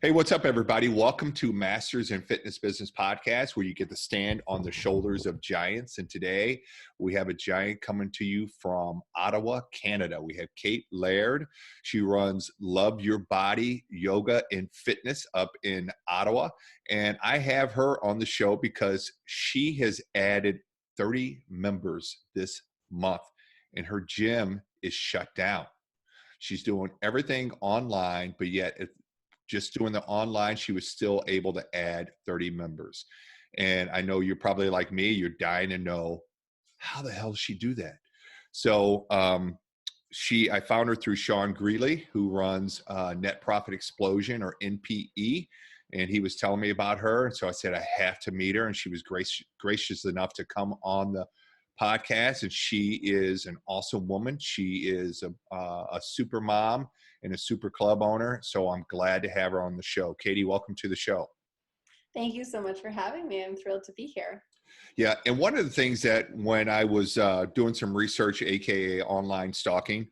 Hey, what's up, everybody? Welcome to Masters in Fitness Business Podcast, where you get to stand on the shoulders of giants. And today we have a giant coming to you from Ottawa, Canada. We have Kate Laird. She runs Love Your Body Yoga and Fitness up in Ottawa. And I have her on the show because she has added 30 members this month, and her gym is shut down. She's doing everything online, but yet just doing the online, she was still able to add 30 members. And I know you're probably like me, you're dying to know, how the hell does she do that? So I found her through Sean Greeley, who runs Net Profit Explosion, or NPE. And he was telling me about her. And so I said, I have to meet her. And she was gracious enough to come on the podcast. And she is an awesome woman. She is a super mom and a super club owner. So I'm glad to have her on the show. Katie, welcome to the show. Thank you so much for having me. I'm thrilled to be here. Yeah. And one of the things that when I was doing some research, AKA online stalking,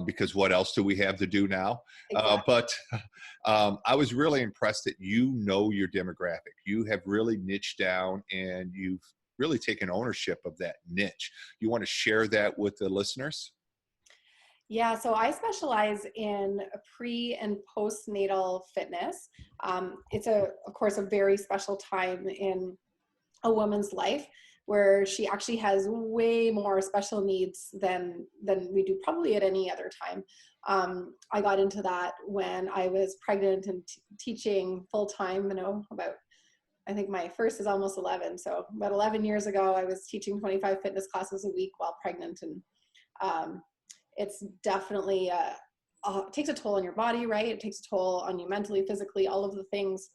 because what else do we have to do now? Exactly. I was really impressed that you know your demographic. You have really niched down and you've really taken ownership of that niche. You want to share that with the listeners? Yeah, so I specialize in pre and postnatal fitness. It's of course, a very special time in a woman's life where she actually has way more special needs than we do probably at any other time. I got into that when I was pregnant and teaching full time. I think my first is almost 11. So about 11 years ago, I was teaching 25 fitness classes a week while pregnant, and it's definitely it takes a toll on your body, right? It takes a toll on you mentally, physically, all of the things.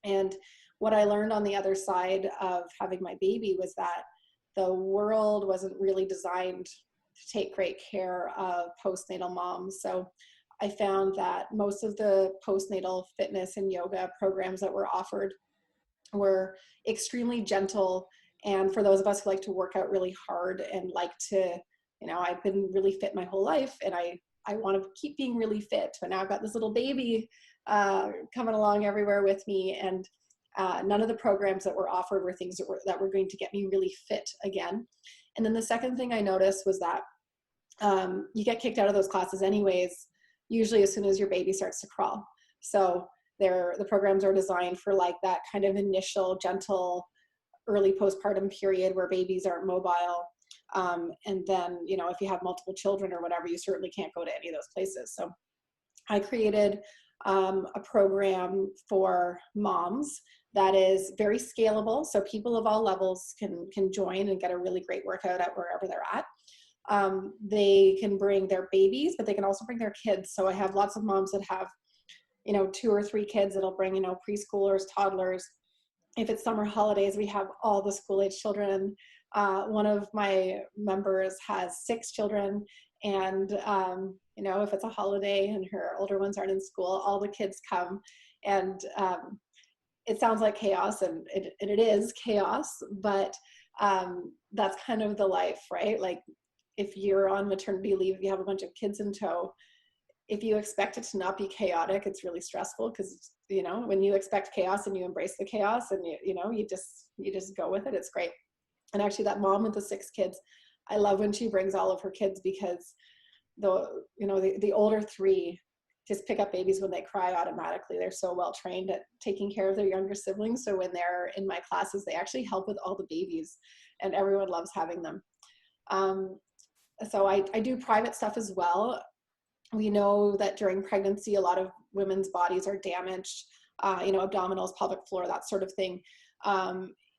And what I learned on the other side of having my baby was that the world wasn't really designed to take great care of postnatal moms. So I found that most of the postnatal fitness and yoga programs that were offered were extremely gentle. And for those of us who like to work out really hard and like to, I've been really fit my whole life, and I want to keep being really fit. But now I've got this little baby coming along everywhere with me, and none of the programs that were offered were things that were going to get me really fit again. And then the second thing I noticed was that you get kicked out of those classes anyways, usually as soon as your baby starts to crawl. So the programs are designed for like that kind of initial gentle early postpartum period where babies aren't mobile. And then, if you have multiple children or whatever, you certainly can't go to any of those places. So I created a program for moms that is very scalable. So people of all levels can join and get a really great workout at wherever they're at. They can bring their babies, but they can also bring their kids. So I have lots of moms that have 2 or 3 kids that'll bring, preschoolers, toddlers. If it's summer holidays, we have all the school-age children. One of my members has 6 children, and if it's a holiday and her older ones aren't in school, all the kids come. And it sounds like chaos, and it is chaos, but that's kind of the life, right? Like if you're on maternity leave, you have a bunch of kids in tow. If you expect it to not be chaotic, it's really stressful because, when you expect chaos and you embrace the chaos and you just go with it, it's great. And actually that mom with the 6 kids, I love when she brings all of her kids, because the older 3 just pick up babies when they cry automatically. They're so well trained at taking care of their younger siblings. So when they're in my classes, they actually help with all the babies, and everyone loves having them. So I do private stuff as well. We know that during pregnancy, a lot of women's bodies are damaged, abdominals, pelvic floor, that sort of thing.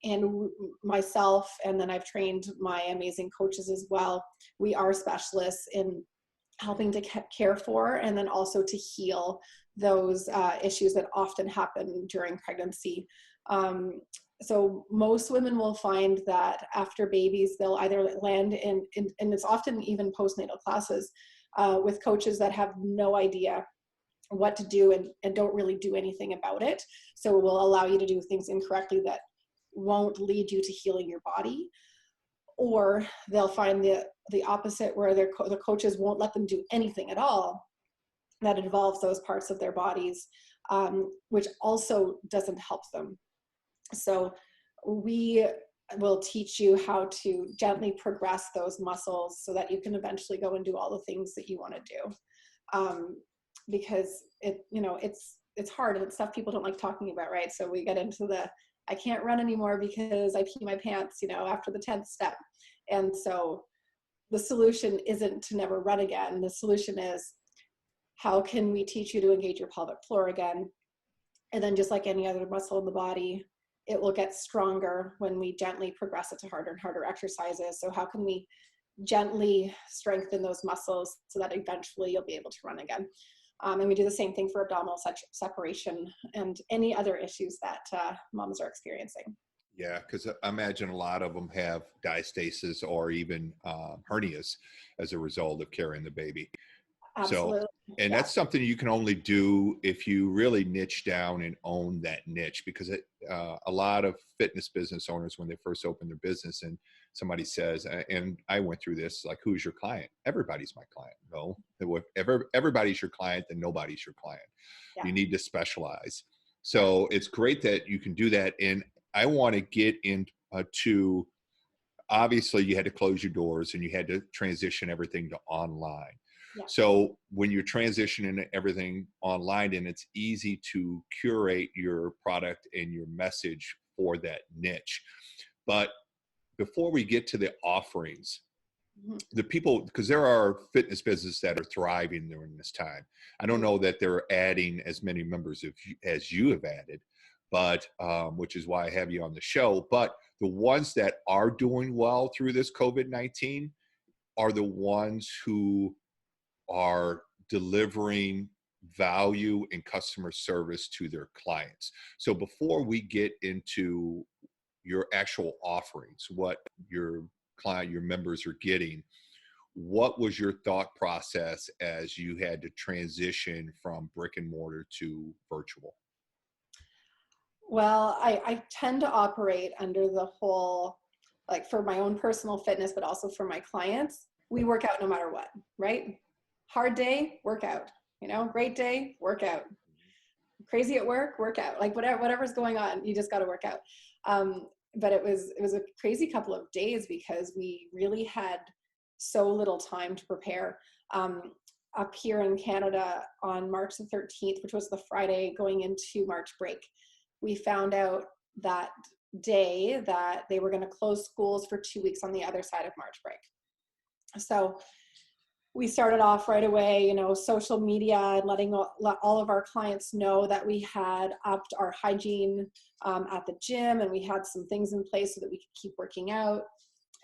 And myself, and then I've trained my amazing coaches as well. We are specialists in helping to care for and then also to heal those issues that often happen during pregnancy. So most women will find that after babies, they'll either land in and it's often even postnatal classes, with coaches that have no idea what to do and don't really do anything about it. So it will allow you to do things incorrectly that won't lead you to healing your body. Or they'll find the opposite, where the coaches won't let them do anything at all that involves those parts of their bodies. which also doesn't help them. So we will teach you how to gently progress those muscles so that you can eventually go and do all the things that you want to do. Because it's hard and it's stuff people don't like talking about, right? So we get into I can't run anymore because I pee my pants, after the 10th step. And so the solution isn't to never run again. The solution is, how can we teach you to engage your pelvic floor again? And then just like any other muscle in the body, it will get stronger when we gently progress it to harder and harder exercises. So how can we gently strengthen those muscles so that eventually you'll be able to run again? And we do the same thing for abdominal separation and any other issues that moms are experiencing. Yeah, because I imagine a lot of them have diastasis or even hernias as a result of carrying the baby. Absolutely. So, and that's something you can only do if you really niche down and own that niche, because a lot of fitness business owners, when they first open their business and somebody says, and I went through this, like, who's your client? Everybody's my client. No, if everybody's your client, then nobody's your client. Yeah. You need to specialize. So it's great that you can do that. And I want to get into, obviously you had to close your doors and you had to transition everything to online. Yeah. So when you're transitioning everything online, and it's easy to curate your product and your message for that niche. But before we get to the offerings, the people, because there are fitness businesses that are thriving during this time. I don't know that they're adding as many members as you have added, but which is why I have you on the show. But the ones that are doing well through this COVID-19 are the ones who are delivering value and customer service to their clients. So before we get into your actual offerings, what your client, your members are getting, what was your thought process as you had to transition from brick and mortar to virtual? Well, I tend to operate under the whole, like, for my own personal fitness, but also for my clients, we work out no matter what, right? Hard day, workout, great day, workout, crazy at work, workout, like whatever's going on, you just got to work out. But it was a crazy couple of days because we really had so little time to prepare. Up here in Canada on March the 13th, which was the Friday going into March break, we found out that day that they were going to close schools for 2 weeks on the other side of March break. So we started off right away, social media, and letting all of our clients know that we had upped our hygiene at the gym, and we had some things in place so that we could keep working out.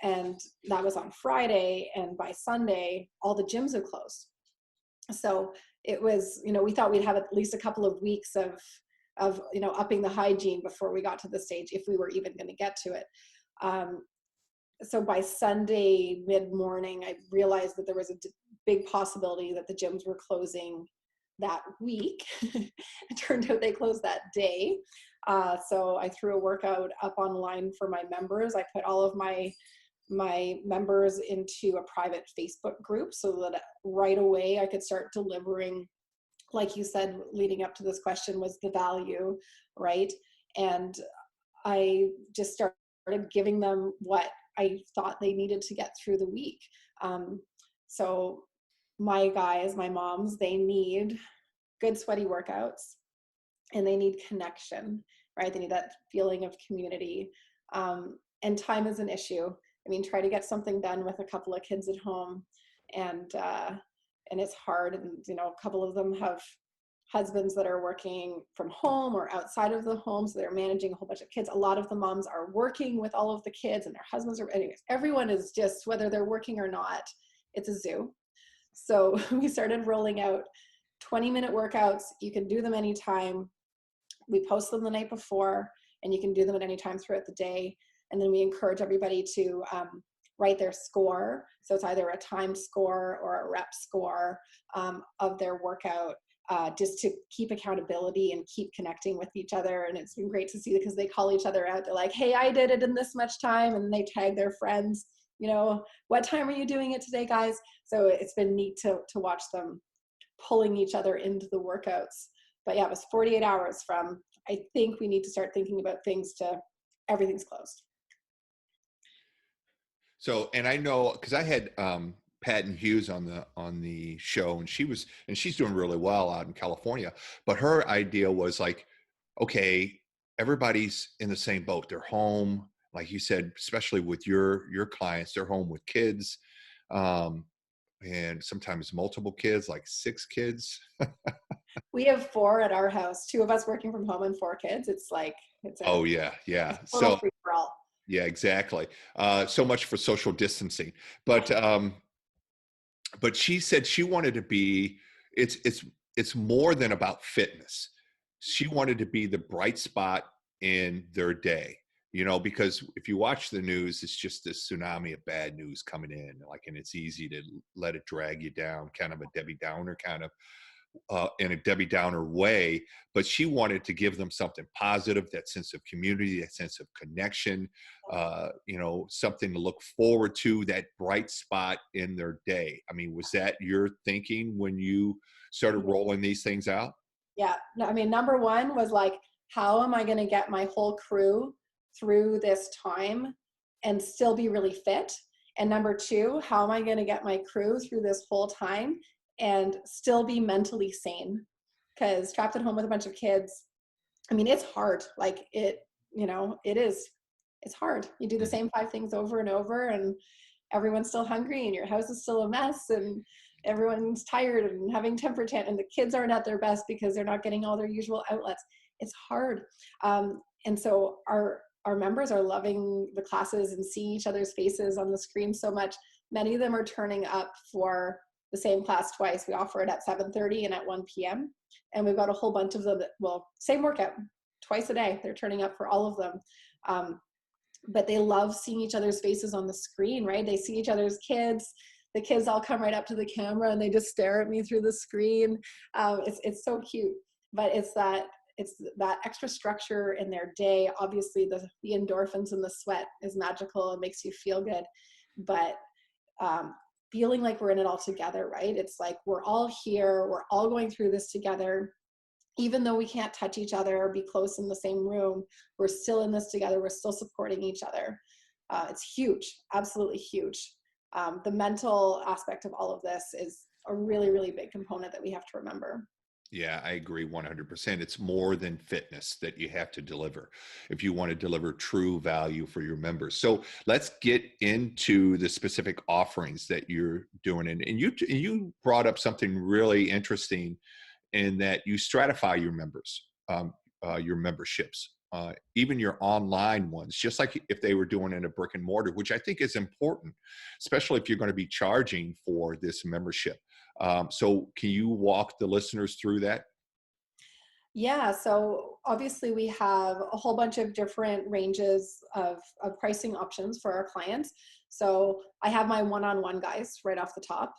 And that was on Friday, and by Sunday, all the gyms had closed. So it was, we thought we'd have at least a couple of weeks of upping the hygiene before we got to the stage, if we were even going to get to it. So by Sunday mid-morning, I realized that there was a big possibility that the gyms were closing that week. It turned out they closed that day. So I threw a workout up online for my members. I put all of my members into a private Facebook group so that right away I could start delivering, like you said, leading up to this question, was the value, right? And I just started giving them what I thought they needed to get through the week. So my guys, my moms, they need good sweaty workouts, and they need connection, right? They need that feeling of community. And time is an issue. I mean, try to get something done with a couple of kids at home, and it's hard. And a couple of them have husbands that are working from home or outside of the home, so they're managing a whole bunch of kids. A lot of the moms are working with all of the kids, and their husbands are, anyways, everyone is just, whether they're working or not, it's a zoo. So we started rolling out 20-minute workouts. You can do them anytime. We post them the night before, and you can do them at any time throughout the day. And then we encourage everybody to write their score. So it's either a time score or a rep score of their workout, just to keep accountability and keep connecting with each other. And it's been great to see, because they call each other out. They're like, hey, I did it in this much time. And they tag their friends, what time are you doing it today, guys? So it's been neat to watch them pulling each other into the workouts. But yeah, it was 48 hours from, I think we need to start thinking about things to everything's closed. So, and I know because I had Patton Hughes on the show, and she's doing really well out in California. But her idea was like, okay, everybody's in the same boat. They're home, like you said, especially with your clients. They're home with kids, um, and sometimes multiple kids, like 6 kids. We have 4 at our house, 2 of us working from home and 4 kids. It's like, it's Oh a yeah, yeah. total So free for all. yeah, exactly. So much for social distancing, but she said she wanted to be it's more than about fitness. She wanted to be the bright spot in their day, because if you watch the news, it's just this tsunami of bad news coming in, like, and it's easy to let it drag you down, kind of a Debbie Downer kind of in a Debbie Downer way. But she wanted to give them something positive, that sense of community, that sense of connection, something to look forward to, that bright spot in their day. I mean, was that your thinking when you started rolling these things out? Yeah. No, I mean, number one was like, how am I going to get my whole crew through this time and still be really fit? And number two, how am I going to get my crew through this whole time and still be mentally sane? Because trapped at home with a bunch of kids, I mean, it's hard. Like it is, it's hard. You do the same 5 things over and over, and everyone's still hungry, and your house is still a mess, and everyone's tired and having temper tantrum, and the kids aren't at their best because they're not getting all their usual outlets. It's hard. And so our members are loving the classes and seeing each other's faces on the screen so much. Many of them are turning up for the same class twice. We offer it at 7:30 and at 1 p.m. And we've got a whole bunch of them that, well, same workout, twice a day. They're turning up for all of them. But they love seeing each other's faces on the screen, right? They see each other's kids. The kids all come right up to the camera and they just stare at me through the screen. It's so cute. But it's that extra structure in their day. Obviously, the endorphins and the sweat is magical and makes you feel good. But feeling like we're in it all together, right? It's like we're all here. We're all going through this together. Even though we can't touch each other or be close in the same room, we're still in this together. We're still supporting each other. It's huge, absolutely huge. The mental aspect of all of this is a really, really big component that we have to remember. Yeah, I agree 100%. It's more than fitness that you have to deliver if you want to deliver true value for your members. So let's get into the specific offerings that you're doing. And you brought up something really interesting in that you stratify your members, your memberships, even your online ones, just like if they were doing in a brick and mortar, which I think is important, especially if you're going to be charging for this membership. So can you walk the listeners through that? Yeah, so obviously we have a whole bunch of different ranges of pricing options for our clients. So I have my one-on-one guys right off the top.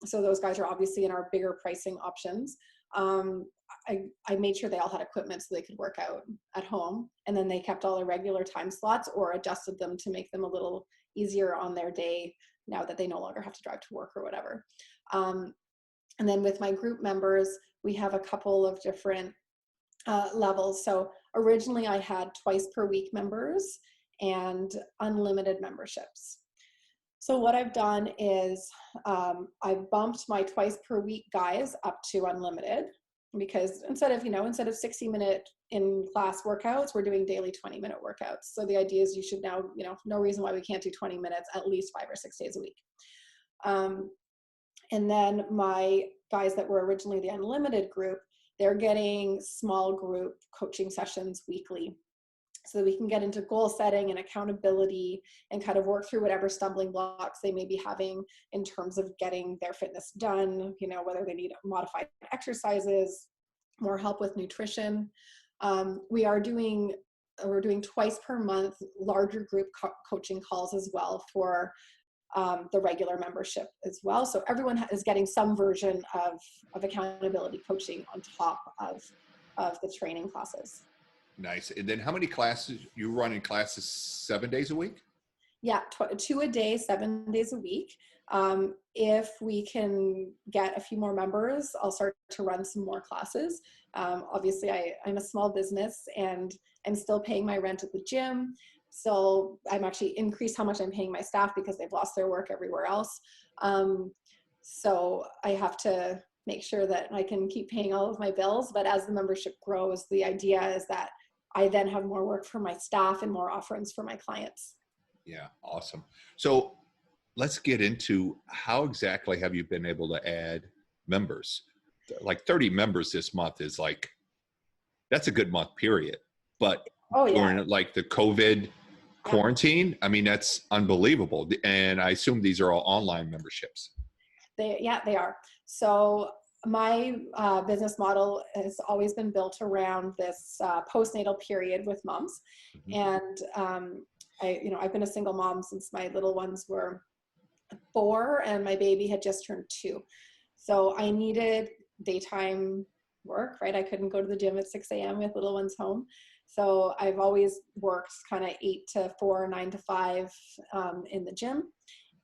So those guys are obviously in our bigger pricing options. I made sure they all had equipment so they could work out at home, and then they kept all their regular time slots or adjusted them to make them a little easier on their day now that they no longer have to drive to work or whatever. And then with my group members, we have a couple of different levels. So originally I had twice per week members and unlimited memberships. So what I've done is I've bumped my twice per week guys up to unlimited, because instead of 60-minute in class workouts, we're doing daily 20-minute workouts. So the idea is you should now, no reason why we can't do 20 minutes at least 5 or 6 days a week. And then my guys that were originally the unlimited group, they're getting small group coaching sessions weekly, so that we can get into goal setting and accountability and kind of work through whatever stumbling blocks they may be having in terms of getting their fitness done, whether they need modified exercises, more help with nutrition. We're doing twice per month larger group coaching calls as well for the regular membership as well. So everyone is getting some version of accountability coaching on top of the training classes. Nice. And then how many classes you run in classes 7 days a week? Yeah, 2 a day, 7 days a week. If we can get a few more members, I'll start to run some more classes. Obviously, I'm a small business and I'm still paying my rent at the gym. So I'm actually increased how much I'm paying my staff because they've lost their work everywhere else. So I have to make sure that I can keep paying all of my bills. But as the membership grows, the idea is that I then have more work for my staff and more offerings for my clients. Yeah, awesome. So let's get into how exactly have you been able to add members? Like 30 members this month is like, that's a good month, period. But Oh yeah. during like the COVID quarantine, I mean, that's unbelievable. And I assume these are all online memberships. They are. So my business model has always been built around this postnatal period with moms. And I've been a single mom since my little ones were 4 and my baby had just turned 2. So I needed daytime work, right? I couldn't go to the gym at 6 a.m. with little ones home. So I've always worked kind of 8 to 4, 9 to 5 in the gym.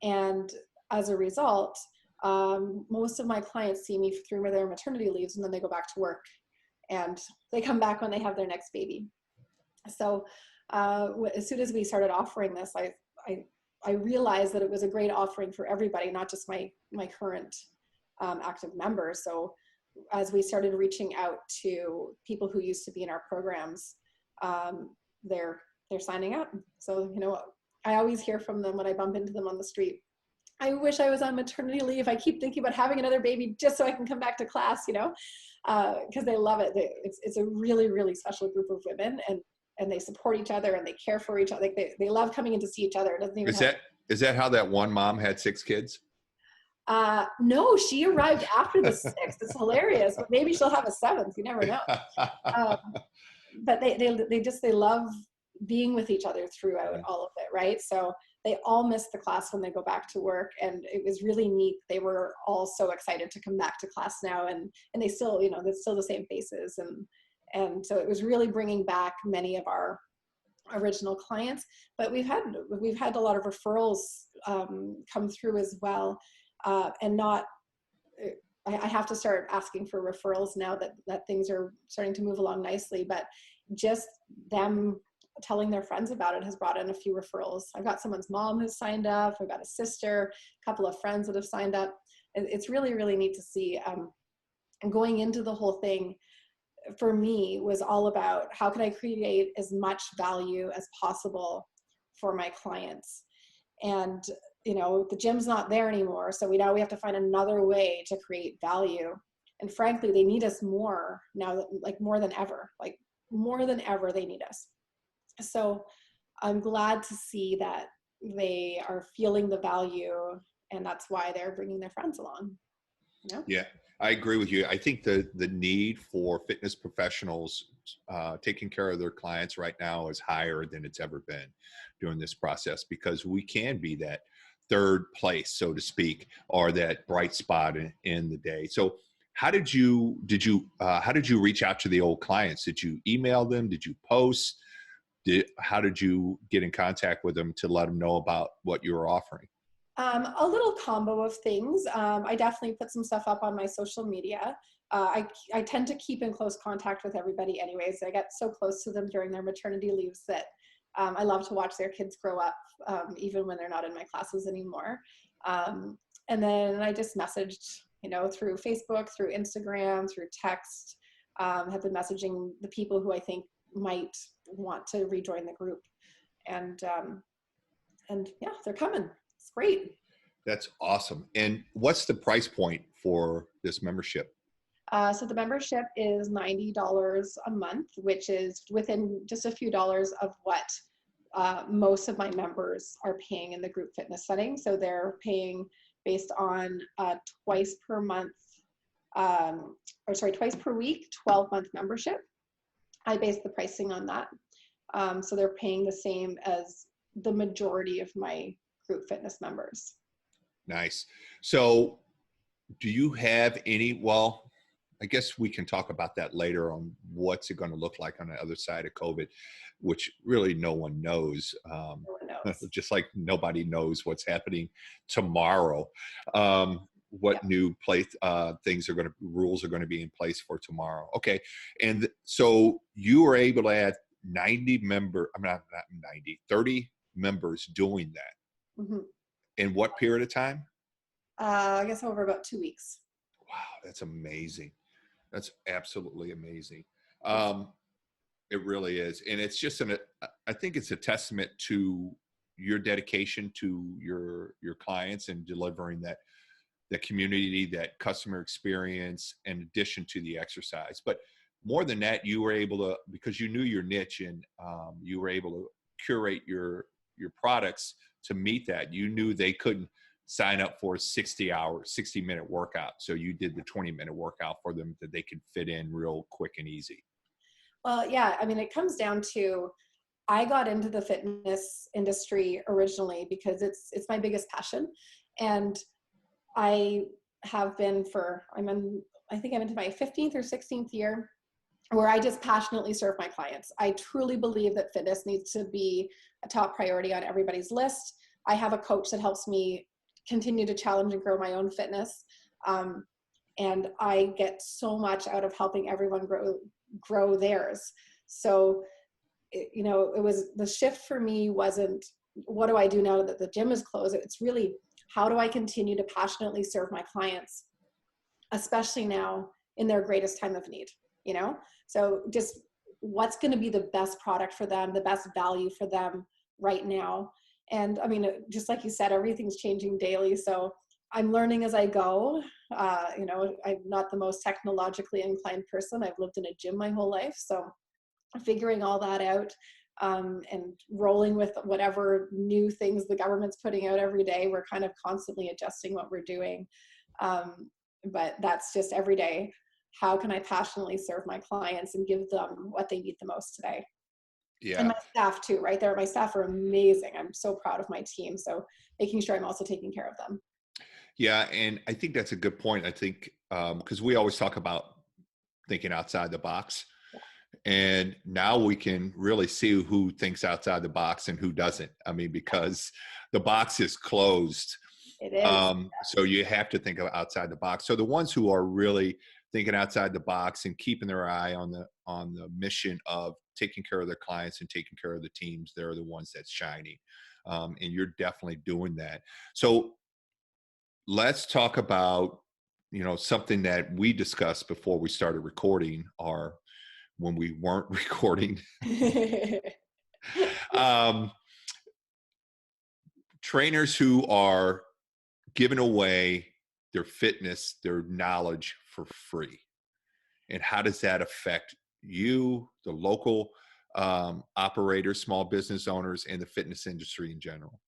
And as a result, most of my clients see me through their maternity leaves and then they go back to work and they come back when they have their next baby. So as soon as we started offering this, I realized that it was a great offering for everybody, not just my current active members. So as we started reaching out to people who used to be in our programs, they're signing up. So, I always hear from them when I bump into them on the street. I wish I was on maternity leave. I keep thinking about having another baby just so I can come back to class, because they love it. It's a really, really special group of women, and they support each other and they care for each other. Like they love coming in to see each other. It doesn't even is that how that one mom had 6 kids? No, she arrived after the 6th. It's hilarious, but maybe she'll have a 7th. You never know. But they love being with each other throughout all of it, right? So they all miss the class when they go back to work, and it was really neat. They were all so excited to come back to class now, and they still, it's still the same faces, and so it was really bringing back many of our original clients. But we've had a lot of referrals come through as well, and not. I have to start asking for referrals now that things are starting to move along nicely, but just them telling their friends about it has brought in a few referrals. I've got someone's mom who's signed up. I've got a sister, a couple of friends that have signed up. It's really, really neat to see. And going into the whole thing for me was all about how can I create as much value as possible for my clients. And the gym's not there anymore. So we have to find another way to create value. And frankly, they need us more now, more than ever they need us. So I'm glad to see that they are feeling the value, and that's why they're bringing their friends along. Yeah, I agree with you. I think the need for fitness professionals taking care of their clients right now is higher than it's ever been during this process, because we can be that third place, so to speak, or that bright spot in the day. So how did you reach out to the old clients? Did you email them? Did you post? How did you get in contact with them to let them know about what you were offering? A little combo of things. I definitely put some stuff up on my social media. I tend to keep in close contact with everybody anyways. I get so close to them during their maternity leaves that I love to watch their kids grow up, even when they're not in my classes anymore. And then I just messaged, through Facebook, through Instagram, through text, have been messaging the people who I think might want to rejoin the group. And yeah, they're coming. It's great. That's awesome. And what's the price point for this membership? So the membership is $90 a month, which is within just a few dollars of what most of my members are paying in the group fitness setting. So they're paying based on twice per week, 12-month membership. I base the pricing on that. So they're paying the same as the majority of my group fitness members. Nice. So do you have any, I guess we can talk about that later on what's it going to look like on the other side of COVID, which really no one knows. No one knows. knows? Just like nobody knows what's happening tomorrow. What Yeah. new rules are going to be in place for tomorrow. Okay. And so you were able to add 30 members doing that. Hmm. In what period of time? I guess over about 2 weeks. Wow, that's amazing. That's absolutely amazing. Yeah. Um, it really is. And it's just I think it's a testament to your dedication to your clients and delivering the community, that customer experience, in addition to the exercise. But more than that, you were able to, because you knew your niche, and you were able to curate your products to meet that. You knew they couldn't sign up for a 60-minute workout. So you did the 20-minute workout for them that they could fit in real quick and easy. Well, yeah, I mean, it comes down to, I got into the fitness industry originally because it's my biggest passion. And I have been I think I'm into my 15th or 16th year where I just passionately serve my clients. I truly believe that fitness needs to be a top priority on everybody's list. I have a coach that helps me continue to challenge and grow my own fitness. And I get so much out of helping everyone grow theirs. So, it was, the shift for me wasn't, what do I do now that the gym is closed? It's really, how do I continue to passionately serve my clients, especially now in their greatest time of need, So just what's going to be the best product for them, the best value for them right now. And I mean, just like you said, everything's changing daily. So I'm learning as I go. I'm not the most technologically inclined person. I've lived in a gym my whole life. So figuring all that out, and rolling with whatever new things the government's putting out every day. We're kind of constantly adjusting what we're doing. But that's just every day. How can I passionately serve my clients and give them what they need the most today? And Yeah. my staff too, right there. My staff are amazing. I'm so proud of my team. So making sure I'm also taking care of them. Yeah. And I think that's a good point. I think, because we always talk about thinking outside the box. And now we can really see who thinks outside the box and who doesn't. I mean, because the box is closed. It is. So you have to think of outside the box. So the ones who are really thinking outside the box and keeping their eye on the mission of taking care of their clients and taking care of the teams, they're the ones that's shining. And you're definitely doing that. So let's talk about, something that we discussed before we started recording, or when we weren't recording. um, Trainers who are giving away their fitness, their knowledge for free. And how does that affect you, the local operators, small business owners, and the fitness industry in general?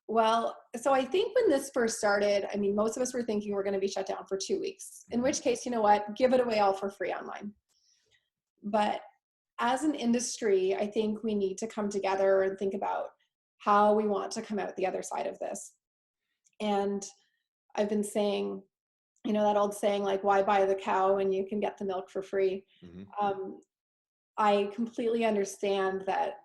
Well, so I think when this first started, I mean, most of us were thinking we're going to be shut down for 2 weeks, in which case, you know what, give it away all for free online. But as an industry, I think we need to come together and think about how we want to come out the other side of this. And I've been saying, that old saying, like, why buy the cow when you can get the milk for free? Mm-hmm. I completely understand that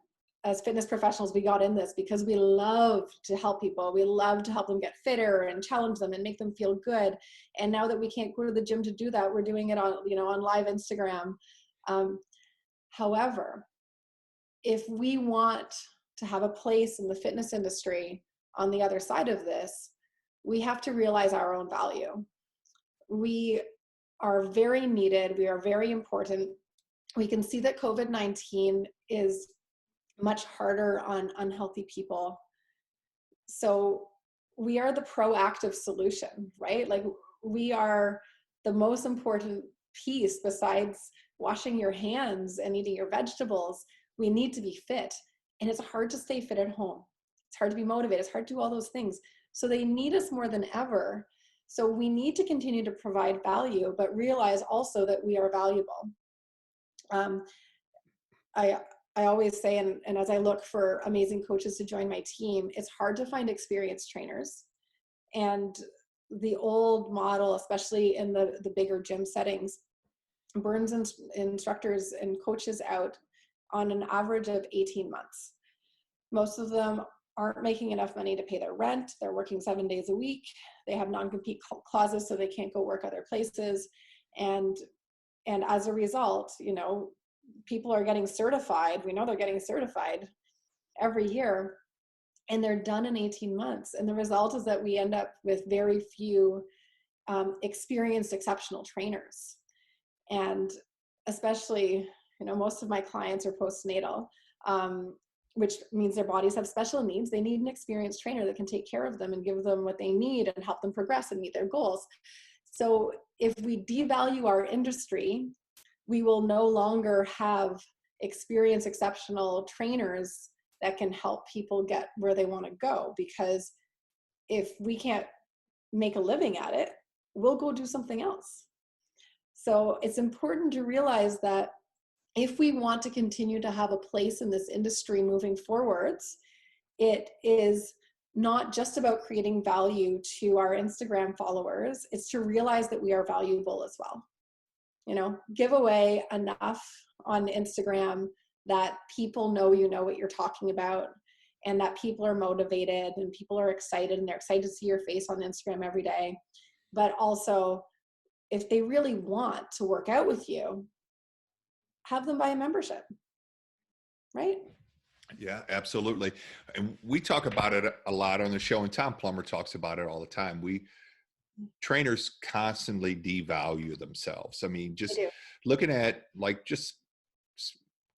as fitness professionals, we got in this because we love to help people. We love to help them get fitter and challenge them and make them feel good. And now that we can't go to the gym to do that, we're doing it on live Instagram. However, if we want to have a place in the fitness industry on the other side of this, we have to realize our own value. We are very needed. We are very important. We can see that COVID-19 is much harder on unhealthy people. So we are the proactive solution, right? Like, we are the most important piece besides washing your hands and eating your vegetables. We need to be fit. And it's hard to stay fit at home. It's hard to be motivated. It's hard to do all those things. So they need us more than ever. So we need to continue to provide value, but realize also that we are valuable. I always say, and as I look for amazing coaches to join my team, it's hard to find experienced trainers. And the old model, especially in the bigger gym settings, burns instructors and coaches out on an average of 18 months. Most of them aren't making enough money to pay their rent. They're working 7 days a week. They have non-compete clauses, so they can't go work other places. And as a result, people are getting certified. We know they're getting certified every year, and they're done in 18 months. And the result is that we end up with very few experienced, exceptional trainers. And especially, most of my clients are postnatal, which means their bodies have special needs. They need an experienced trainer that can take care of them and give them what they need and help them progress and meet their goals. So if we devalue our industry, we will no longer have experienced, exceptional trainers that can help people get where they want to go. Because if we can't make a living at it, we'll go do something else. So it's important to realize that if we want to continue to have a place in this industry moving forwards, it is not just about creating value to our Instagram followers. It's to realize that we are valuable as well. Give away enough on Instagram that people know what you're talking about, and that people are motivated and people are excited, and they're excited to see your face on Instagram every day. But also, if they really want to work out with you, have them buy a membership, right? Yeah, absolutely. And we talk about it a lot on the show, and Tom Plummer talks about it all the time. Trainers constantly devalue themselves. I mean, just looking at just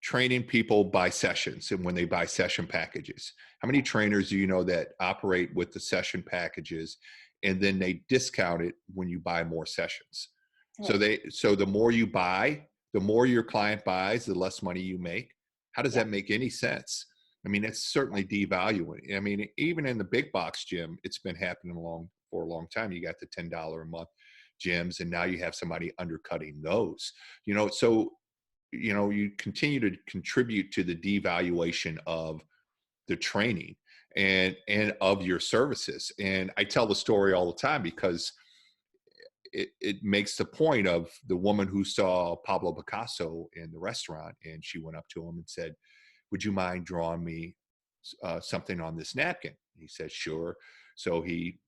training people by sessions, and when they buy session packages, how many trainers do you know that operate with the session packages and then they discount it when you buy more sessions? Right. So the more you buy, the more your client buys, the less money you make. How does that make any sense? I mean, it's certainly devaluing. I mean, even in the big box gym, it's been happening for a long time. You got the $10 a month gyms, and now you have somebody undercutting those. So you continue to contribute to the devaluation of the training and of your services. And I tell the story all the time because it makes the point of the woman who saw Pablo Picasso in the restaurant, and she went up to him and said, "Would you mind drawing me something on this napkin?" He says, "Sure." So he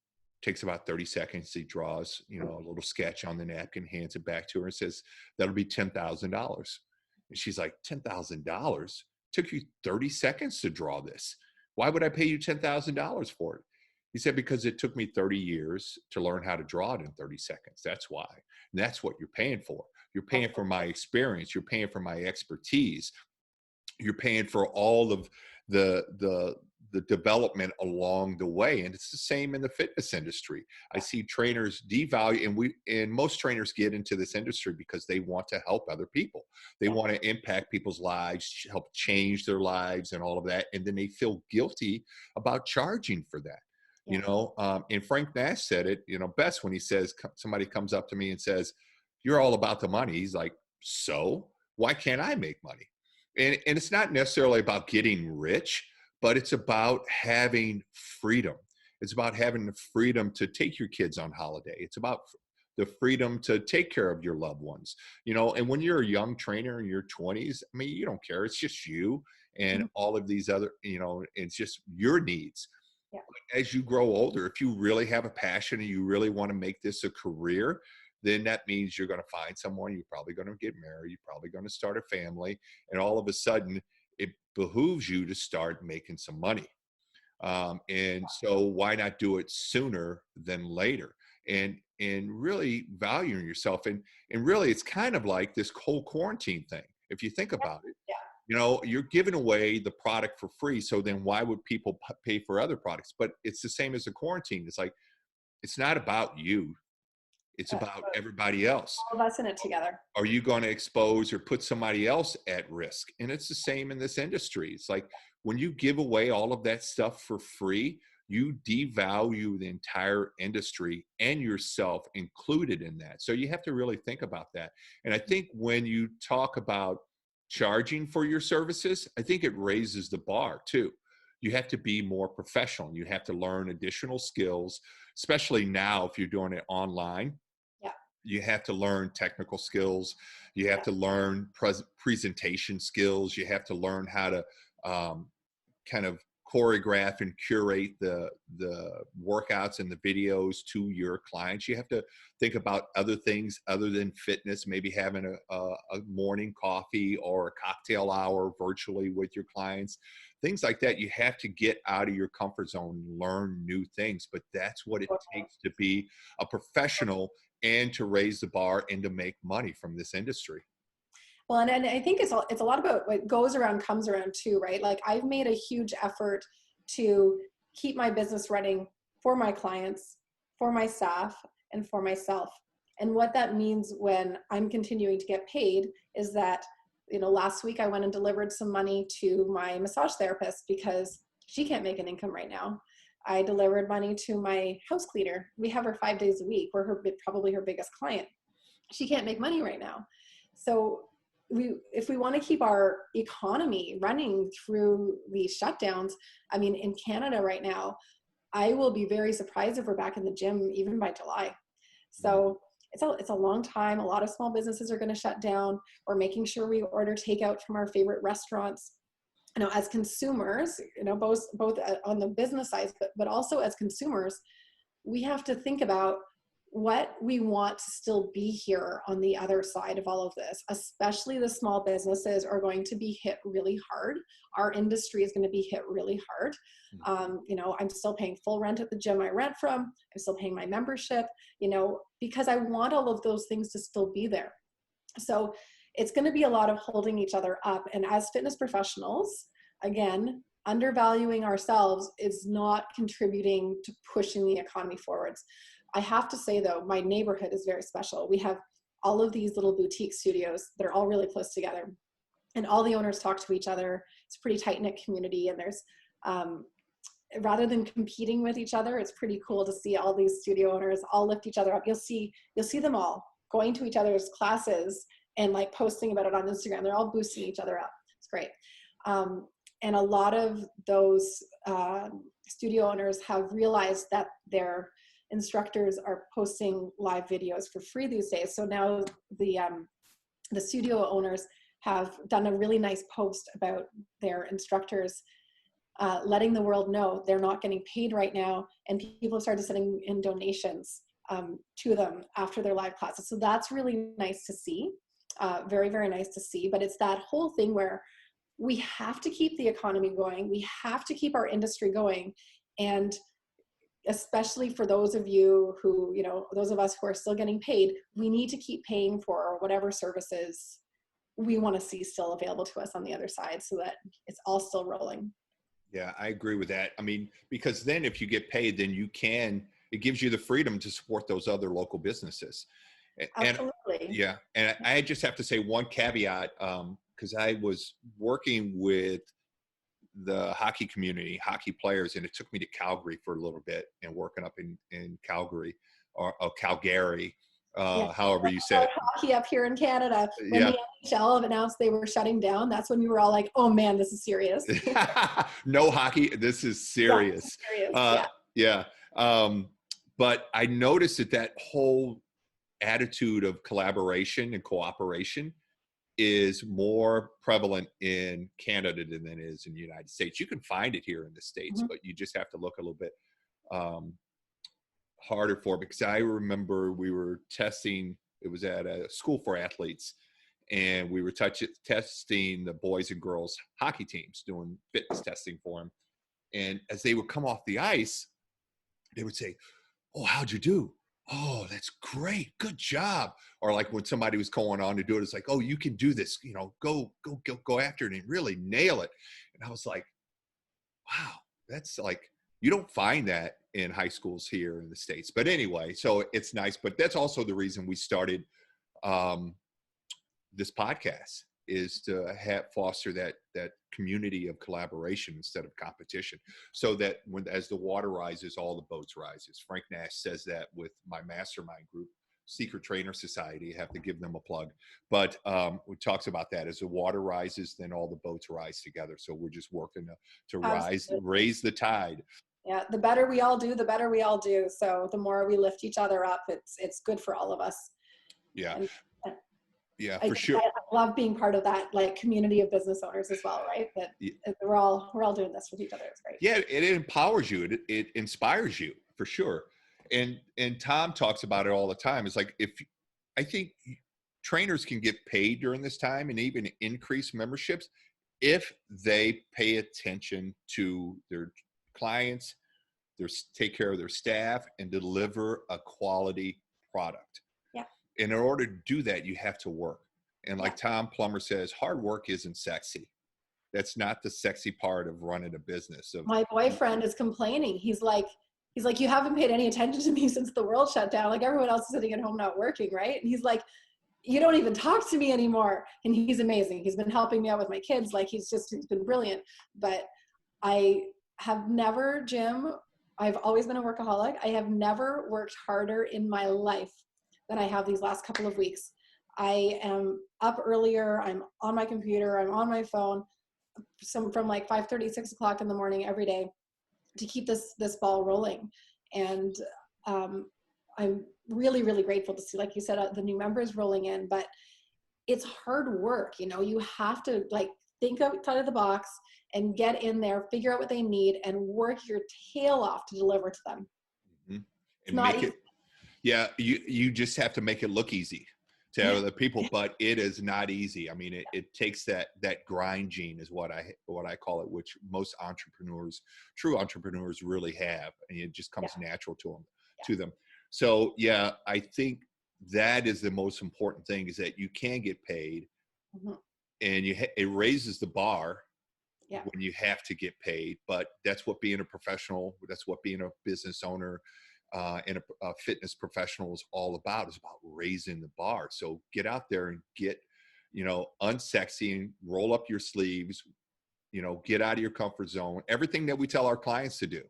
takes about 30 seconds. He draws, a little sketch on the napkin, hands it back to her, and says, "That'll be $10,000. And she's like, $10,000? Took you 30 seconds to draw this. Why would I pay you $10,000 for it?" He said, "Because it took me 30 years to learn how to draw it in 30 seconds. That's why. And that's what you're paying for. You're paying for my experience. You're paying for my expertise. You're paying for all of the development along the way." And it's the same in the fitness industry. I see trainers devalue, and most trainers get into this industry because they want to help other people. They want to impact people's lives, help change their lives and all of that. And then they feel guilty about charging for that. And Frank Nash said it, best when he says, somebody comes up to me and says, "You're all about the money." He's like, "So why can't I make money?" And it's not necessarily about getting rich, but it's about having freedom. It's about having the freedom to take your kids on holiday. It's about the freedom to take care of your loved ones. And when you're a young trainer in your 20s, I mean, you don't care. It's just you and all of these other, it's just your needs. Yeah. As you grow older, if you really have a passion and you really want to make this a career, then that means you're going to find someone, you're probably going to get married, you're probably going to start a family, and all of a sudden it behooves you to start making some money. And so why not do it sooner than later? And really valuing yourself. And really, it's kind of like this whole quarantine thing. If you think about it, you're giving away the product for free. So then why would people pay for other products? But it's the same as a quarantine. It's like, it's not about you. It's about everybody else. All of us in it together. Are you going to expose or put somebody else at risk? And it's the same in this industry. It's like when you give away all of that stuff for free, you devalue the entire industry and yourself included in that. So you have to really think about that. And I think when you talk about charging for your services, I think it raises the bar too. You have to be more professional. You have to learn additional skills, especially now if you're doing it online. You have to learn technical skills. You have to learn presentation skills. You have to learn how to kind of choreograph and curate the workouts and the videos to your clients. You have to think about other things other than fitness, maybe having a morning coffee or a cocktail hour virtually with your clients, things like that. You have to get out of your comfort zone and learn new things, but that's what it takes to be a professional and to raise the bar and to make money from this industry. Well, and I think it's a lot about what goes around comes around too, right? Like I've made a huge effort to keep my business running for my clients, for my staff, and for myself. And what that means when I'm continuing to get paid is that, last week I went and delivered some money to my massage therapist because she can't make an income right now. I delivered money to my house cleaner. We have her 5 days a week. We're probably her biggest client. She can't make money right now. So if we want to keep our economy running through these shutdowns, I mean, in Canada right now, I will be very surprised if we're back in the gym even by July. So it's a long time. A lot of small businesses are going to shut down. We're making sure we order takeout from our favorite restaurants. As consumers, both on the business side, but also as consumers, we have to think about what we want to still be here on the other side of all of this. Especially the small businesses are going to be hit really hard. Our industry is going to be hit really hard. I'm still paying full rent at the gym I rent from. I'm still paying my membership, because I want all of those things to still be there. So it's going to be a lot of holding each other up. And as fitness professionals, again, undervaluing ourselves is not contributing to pushing the economy forwards. I have to say though, my neighborhood is very special. We have all of these little boutique studios that are all really close together, and all the owners talk to each other. It's a pretty tight-knit community, and there's, rather than competing with each other, it's pretty cool to see all these studio owners all lift each other up. You'll see them all going to each other's classes and like posting about it on Instagram. They're all boosting each other up. It's great. And a lot of those studio owners have realized that their instructors are posting live videos for free these days. So now the studio owners have done a really nice post about their instructors letting the world know they're not getting paid right now, and people have started sending in donations to them after their live classes. So that's really nice to see, very, very nice to see. But it's that whole thing where we have to keep the economy going. We have to keep our industry going. And especially for those of you who, those of us who are still getting paid, we need to keep paying for whatever services we want to see still available to us on the other side so that it's all still rolling. Yeah, I agree with that. I mean, because then if you get paid, then it gives you the freedom to support those other local businesses. Absolutely. And I just have to say one caveat, because I was working with the hockey community, hockey players, and it took me to Calgary for a little bit and working up in Calgary or Calgary, however you say it. Hockey up here in Canada. When the NHL announced they were shutting down, that's when we were all like, oh man, this is serious. No hockey, this is serious. But I noticed that whole attitude of collaboration and cooperation is more prevalent in Canada than it is in the United States. You can find it here in the States, but you just have to look a little bit harder for it, because I remember we were testing, it was at a school for athletes, and we were testing the boys and girls hockey teams, doing fitness testing for them. And as they would come off the ice, they would say, "Oh, how'd you do? Oh, that's great. Good job." Or like when somebody was going on to do it, it's like, "Oh, you can do this, go after it and really nail it." And I was like, wow, that's like, you don't find that in high schools here in the States. But anyway, so it's nice. But that's also the reason we started this podcast, is to foster that community of collaboration instead of competition, so that as the water rises, all the boats rises. Frank Nash says that with my mastermind group, Secret Trainer Society. I have to give them a plug, but it talks about that as the water rises, then all the boats rise together. So we're just working to raise the tide. Yeah, the better we all do, the better we all do. So the more we lift each other up, it's good for all of us. Yeah. Yeah, I for just, sure. I love being part of that like community of business owners as well, right? That we're all doing this with each other. It's great. Yeah, it empowers you. It inspires you for sure. And Tom talks about it all the time. It's like, if I think trainers can get paid during this time and even increase memberships if they pay attention to their clients, take care of their staff, and deliver a quality product. Yeah. And in order to do that, you have to work. And Yeah. like Tom Plummer says, hard work isn't sexy. That's not the sexy part of running a business. My boyfriend is complaining. He's like, you haven't paid any attention to me since the world shut down. Like everyone else is sitting at home not working, right? And he's like, you don't even talk to me anymore. And he's amazing. He's been helping me out with my kids. Like he's been brilliant. But I have never, Jim, I've always been a workaholic. I have never worked harder in my life than I have these last couple of weeks. I am up earlier. I'm on my computer. I'm on my phone. From like 5:30, 6 o'clock in the morning every day to keep this ball rolling. And I'm really, really grateful to see, like you said, the new members rolling in, but it's hard work. You have to like think outside of the box and get in there, figure out what they need, and work your tail off to deliver to them. Mm-hmm. It's not make easy. it, yeah, you just have to make it look easy to other people, but it is not easy. I mean, it takes that grind gene is what I call it, which most true entrepreneurs really have, and it just comes natural to them. So yeah, I think that is the most important thing, is that you can get paid, and it raises the bar when you have to get paid. But that's what being a professional, that's what being a business owner and a fitness professional is all about. Is about raising the bar. So get out there and get, unsexy, and roll up your sleeves, get out of your comfort zone. Everything that we tell our clients to do,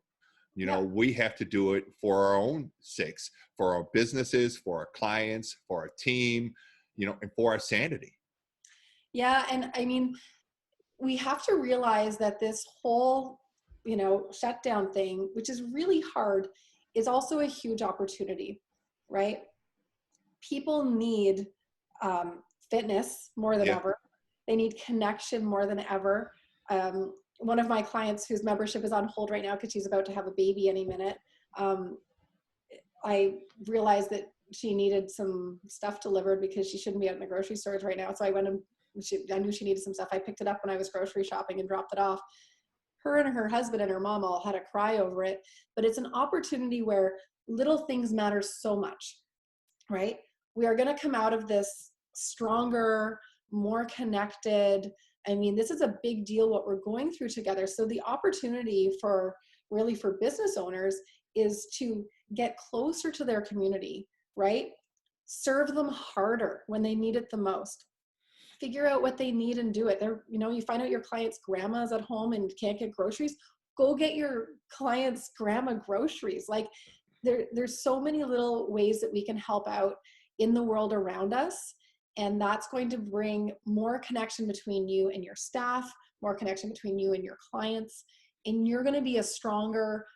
we have to do it for our own sakes, for our businesses, for our clients, for our team, and for our sanity. Yeah. And I mean, we have to realize that this whole, shutdown thing, which is really hard, is also a huge opportunity, right? People need fitness more than ever. They need connection more than ever. One of my clients whose membership is on hold right now because she's about to have a baby any minute, I realized that she needed some stuff delivered because she shouldn't be out in the grocery stores right now. So I went and I knew she needed some stuff. I picked it up when I was grocery shopping and dropped it off. Her and her husband and her mom all had a cry over it, but it's an opportunity where little things matter so much, right? We are going to come out of this stronger, more connected. I mean, this is a big deal what we're going through together. So the opportunity for business owners is to get closer to their community, right? Serve them harder when they need it the most. Figure out what they need and do it. You find out your client's grandma's at home and can't get groceries. Go get your client's grandma groceries. Like there's so many little ways that we can help out in the world around us. And that's going to bring more connection between you and your staff, more connection between you and your clients. And you're going to be a stronger,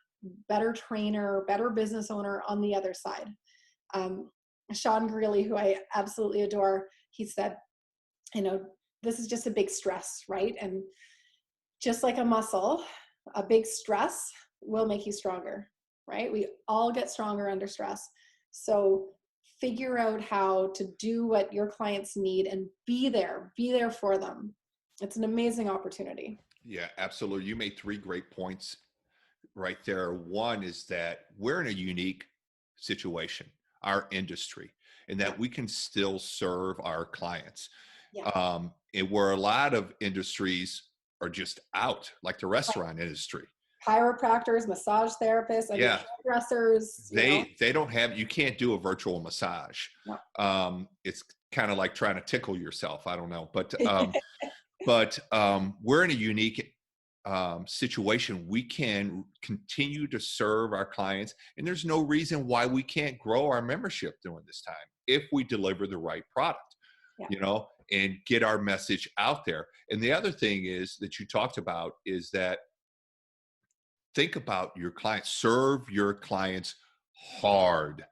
better trainer, better business owner on the other side. Sean Greeley, who I absolutely adore, he said, this is just a big stress, right? And just like a muscle, a big stress will make you stronger, right? We all get stronger under stress. So figure out how to do what your clients need and be there for them. It's an amazing opportunity. Yeah, absolutely. You made 3 great points right there. One is that we're in a unique situation, our industry, and that we can still serve our clients. And where a lot of industries are just out, like the restaurant industry. Chiropractors, massage therapists, hairdressers. They don't have, you can't do a virtual massage. No. It's kind of like trying to tickle yourself. I don't know, but we're in a unique situation. We can continue to serve our clients, and there's no reason why we can't grow our membership during this time if we deliver the right product, and get our message out there. And the other thing is that you talked about is that think about your clients, serve your clients hard.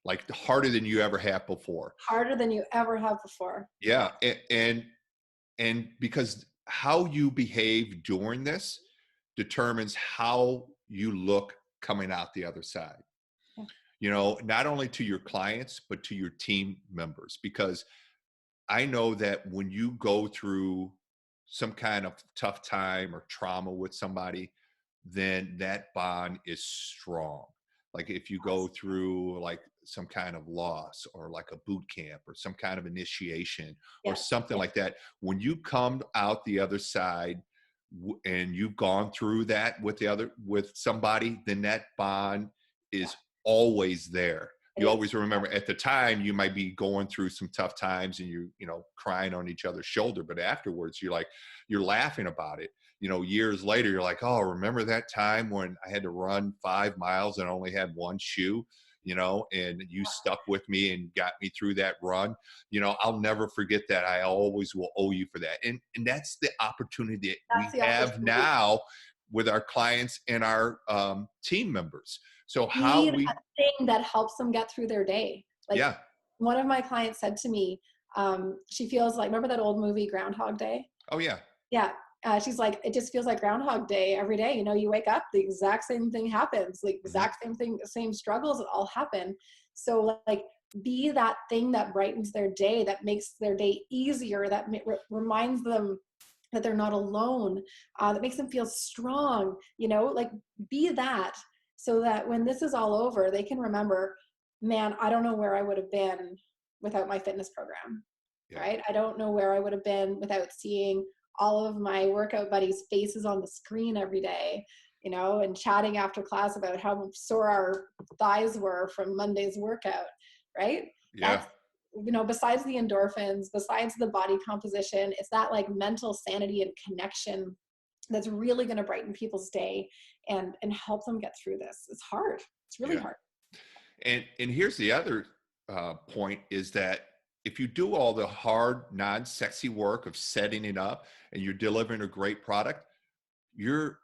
like harder than you ever have before. Harder than you ever have before. Yeah. And because how you behave during this determines how you look coming out the other side, Yeah. not only to your clients, but to your team members. Because I know that when you go through some kind of tough time or trauma with somebody, then that bond is strong. Like if you go through like some kind of loss or like a boot camp or some kind of initiation or Yeah. something Yeah. like that, when you come out the other side and you've gone through that with somebody, then that bond Yeah. is always there. It You is. always remember at the time you might be going through some tough times and crying on each other's shoulder, but afterwards you're laughing about it. Years later, you're like, oh, remember that time when I had to run 5 miles and only had one shoe, and you stuck with me and got me through that run. I'll never forget that. I always will owe you for that. And that's the opportunity that That's we the have opportunity. now with our clients and our team members. So how Be we, that thing that helps them get through their day. Like yeah. one of my clients said to me, she feels like, remember that old movie Groundhog Day? Oh yeah. Yeah. She's like, it just feels like Groundhog Day every day. You wake up, the exact same thing happens, like Mhm. exact same thing, same struggles that all happen. So like, be that thing that brightens their day, that makes their day easier, that reminds them that they're not alone, that makes them feel strong, like be that, so that when this is all over, they can remember, man, I don't know where I would have been without my fitness program, Yeah. right? I don't know where I would have been without seeing all of my workout buddies' faces on the screen every day, and chatting after class about how sore our thighs were from Monday's workout, right? Yeah. That's, besides the endorphins, besides the body composition, it's that like mental sanity and connection that's really going to brighten people's day and help them get through this. It's hard. It's really Yeah. hard. And here's the other point is that if you do all the hard, non-sexy work of setting it up and you're delivering a great product, you're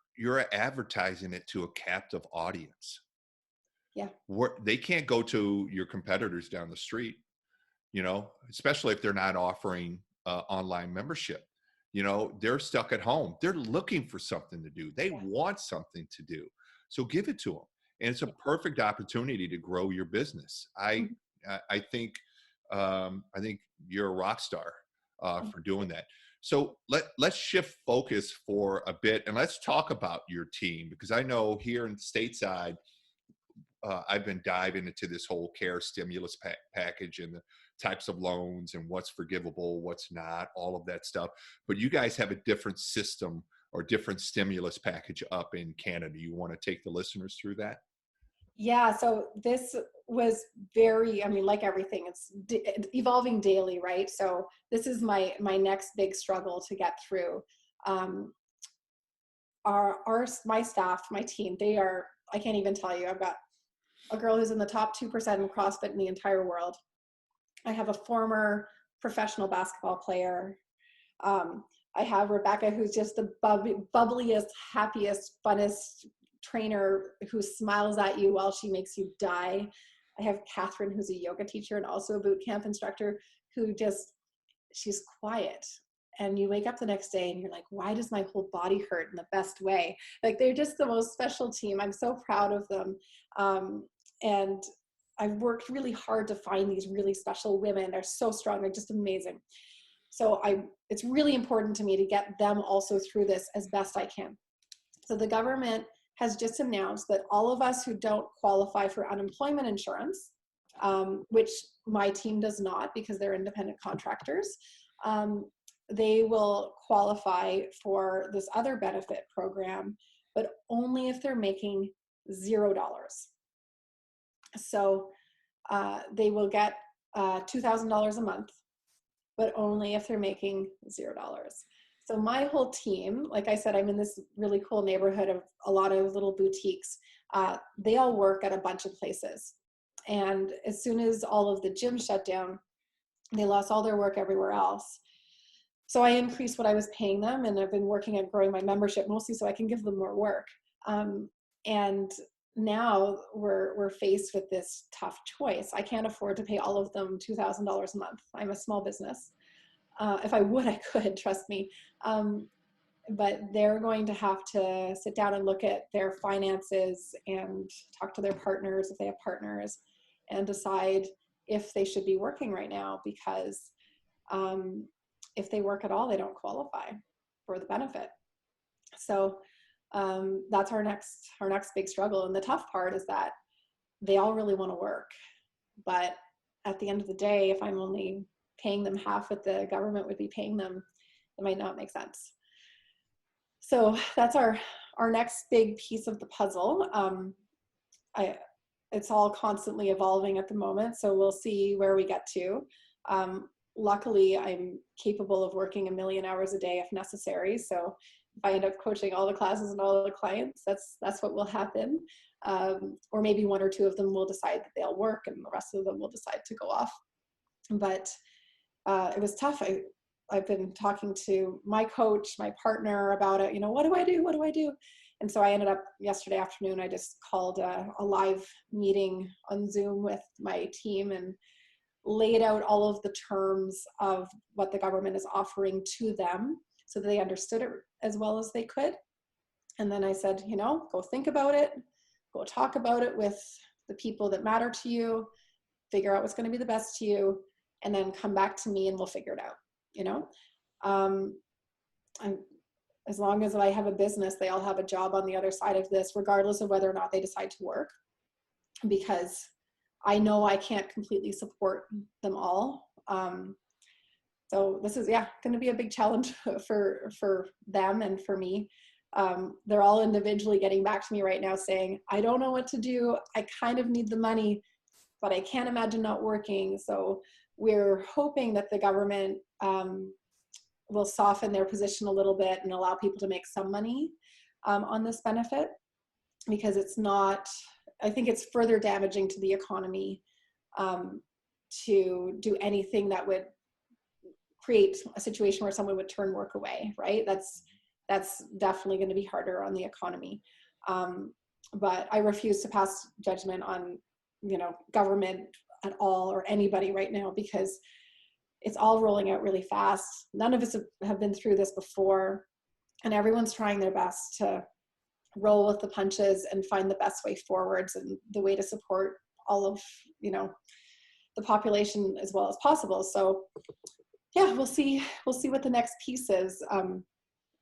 advertising it to a captive audience. Yeah. They can't go to your competitors down the street, especially if they're not offering online membership. They're stuck at home. They're looking for something to do. They want something to do. So give it to them. And it's a perfect opportunity to grow your business. I Mhm. I think I think you're a rock star for doing that. So let's shift focus for a bit and let's talk about your team, because I know here in stateside, I've been diving into this whole care stimulus package and the types of loans and what's forgivable, what's not, all of that stuff. But you guys have a different system or different stimulus package up in Canada. You want to take the listeners through that? Yeah, so this was very, I mean, like everything, it's evolving daily, right? So this is my next big struggle to get through. Um, my staff, my team, they are, I can't even tell you. I've got a girl who's in the top 2% in CrossFit in the entire world. I have a former professional basketball player. I have Rebecca, who's just the bubbliest, happiest, funnest trainer who smiles at you while she makes you die. I have Catherine, who's a yoga teacher and also a boot camp instructor, who just, she's quiet. And you wake up the next day and you're like, why does my whole body hurt in the best way? Like, they're just the most special team. I'm so proud of them. And I've worked really hard to find these really special women. They're so strong. They're just amazing. So it's really important to me to get them also through this as best I can. So the government has just announced that all of us who don't qualify for unemployment insurance, which my team does not because they're independent contractors, they will qualify for this other benefit program, but only if they're making $0. So they will get $2,000 a month, but only if they're making $0. So my whole team, like I said, I'm in this really cool neighborhood of a lot of little boutiques. They all work at a bunch of places. And as soon as all of the gyms shut down, they lost all their work everywhere else. So I increased what I was paying them, and I've been working at growing my membership mostly so I can give them more work. And now we're faced with this tough choice. I can't afford to pay all of them $2,000 a month. I'm a small business. If I would, I could, trust me. But they're going to have to sit down and look at their finances and talk to their partners if they have partners, and decide if they should be working right now, because if they work at all, they don't qualify for the benefit. So that's our next big struggle. And the tough part is that they all really want to work, but at the end of the day, if I'm only paying them half what the government would be paying them, it might not make sense. So that's our next big piece of the puzzle. It's all constantly evolving at the moment, so we'll see where we get to. Luckily, I'm capable of working 1 million hours a day if necessary. So if I end up coaching all the classes and all the clients, that's what will happen. Or maybe 1 or 2 of them will decide that they'll work and the rest of them will decide to go off. But it was tough. I've been talking to my coach, my partner about it. What do I do? What do I do? And so I ended up yesterday afternoon, I just called a live meeting on Zoom with my team and laid out all of the terms of what the government is offering to them so that they understood it as well as they could. And then I said, go think about it, go talk about it with the people that matter to you, figure out what's going to be the best to you, and then come back to me and we'll figure it out. As long as I have a business, they all have a job on the other side of this, regardless of whether or not they decide to work, because I know I can't completely support them all. So this is, going to be a big challenge for them and for me. They're all individually getting back to me right now saying, I don't know what to do. I kind of need the money, but I can't imagine not working. So we're hoping that the government will soften their position a little bit and allow people to make some money on this benefit, because I think it's further damaging to the economy to do anything that would create a situation where someone would turn work away, right? That's definitely going to be harder on the economy. But I refuse to pass judgment on, government at all or anybody right now, because it's all rolling out really fast. None of us have been through this before, and everyone's trying their best to roll with the punches and find the best way forwards and the way to support all of, the population as well as possible. So we'll see what the next piece is.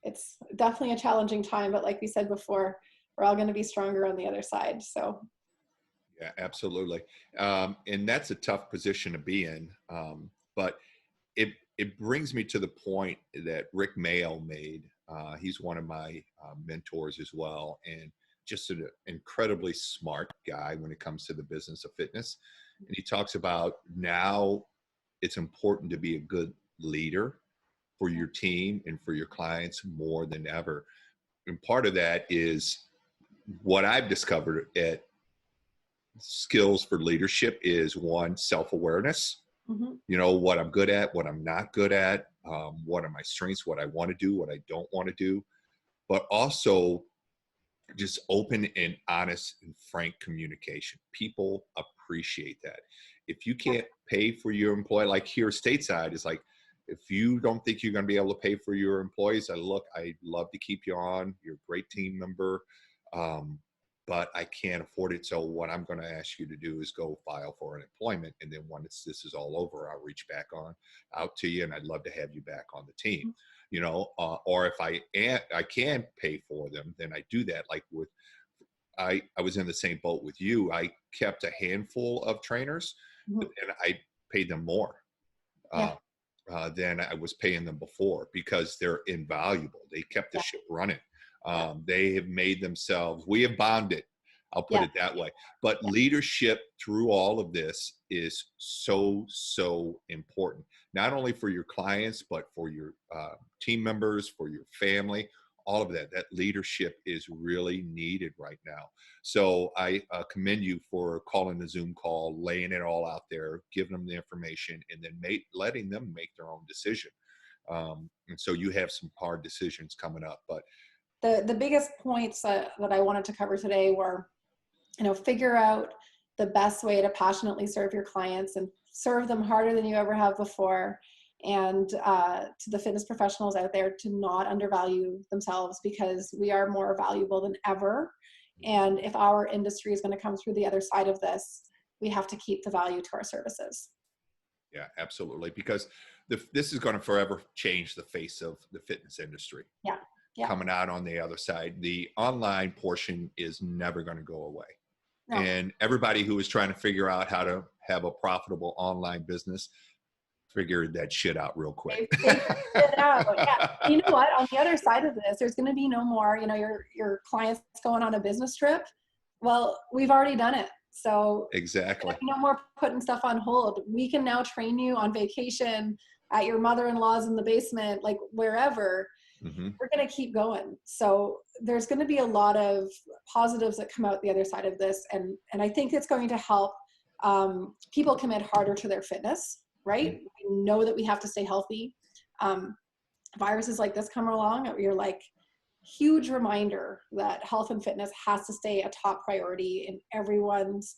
It's definitely a challenging time, but like we said before, we're all going to be stronger on the other side. So. Yeah, absolutely. And that's a tough position to be in. But it brings me to the point that Rick Mayo made. He's one of my mentors as well, and just an incredibly smart guy when it comes to the business of fitness. And he talks about now it's important to be a good leader for your team and for your clients more than ever. And part of that is what I've discovered at skills for leadership is, one, self-awareness. What I'm good at, what I'm not good at, what are my strengths, what I want to do, what I don't want to do, but also just open and honest and frank communication. People appreciate that. If you can't pay for your employee, like here stateside, it's like, if you don't think you're going to be able to pay for your employees, I'd love to keep you on. You're a great team member. But I can't afford it. So what I'm going to ask you to do is go file for unemployment. And then once this is all over, I'll reach back out to you, and I'd love to have you back on the team, or if I can pay for them, then I do that. Like I was in the same boat with you. I kept a handful of trainers, and I paid them more than I was paying them before, because they're invaluable. They kept the ship running. They have made themselves, we have bonded, I'll put it that way. But leadership through all of this is so, so important, not only for your clients, but for your team members, for your family, all of that. That leadership is really needed right now. So I commend you for calling the Zoom call, laying it all out there, giving them the information, and then letting them make their own decision. And so you have some hard decisions coming up, but The biggest points that I wanted to cover today were figure out the best way to passionately serve your clients and serve them harder than you ever have before. And to the fitness professionals out there, to not undervalue themselves, because we are more valuable than ever. And if our industry is going to come through the other side of this, we have to keep the value to our services. Yeah, absolutely. Because this is going to forever change the face of the fitness industry. Yeah. Yeah. Coming out on the other side, the online portion is never going to go away. No. And everybody who is trying to figure out how to have a profitable online business figured that shit out real quick. They figured it out. Yeah. You know what? On the other side of this, there's going to be no more, your clients going on a business trip. Well, we've already done it. So exactly. No more putting stuff on hold. We can now train you on vacation, at your mother-in-law's in the basement, like wherever. Mm-hmm. We're going to keep going. So there's going to be a lot of positives that come out the other side of this. And I think it's going to help people commit harder to their fitness, right? Mm-hmm. We know that we have to stay healthy. Viruses like this come along, you're like, huge reminder that health and fitness has to stay a top priority in everyone's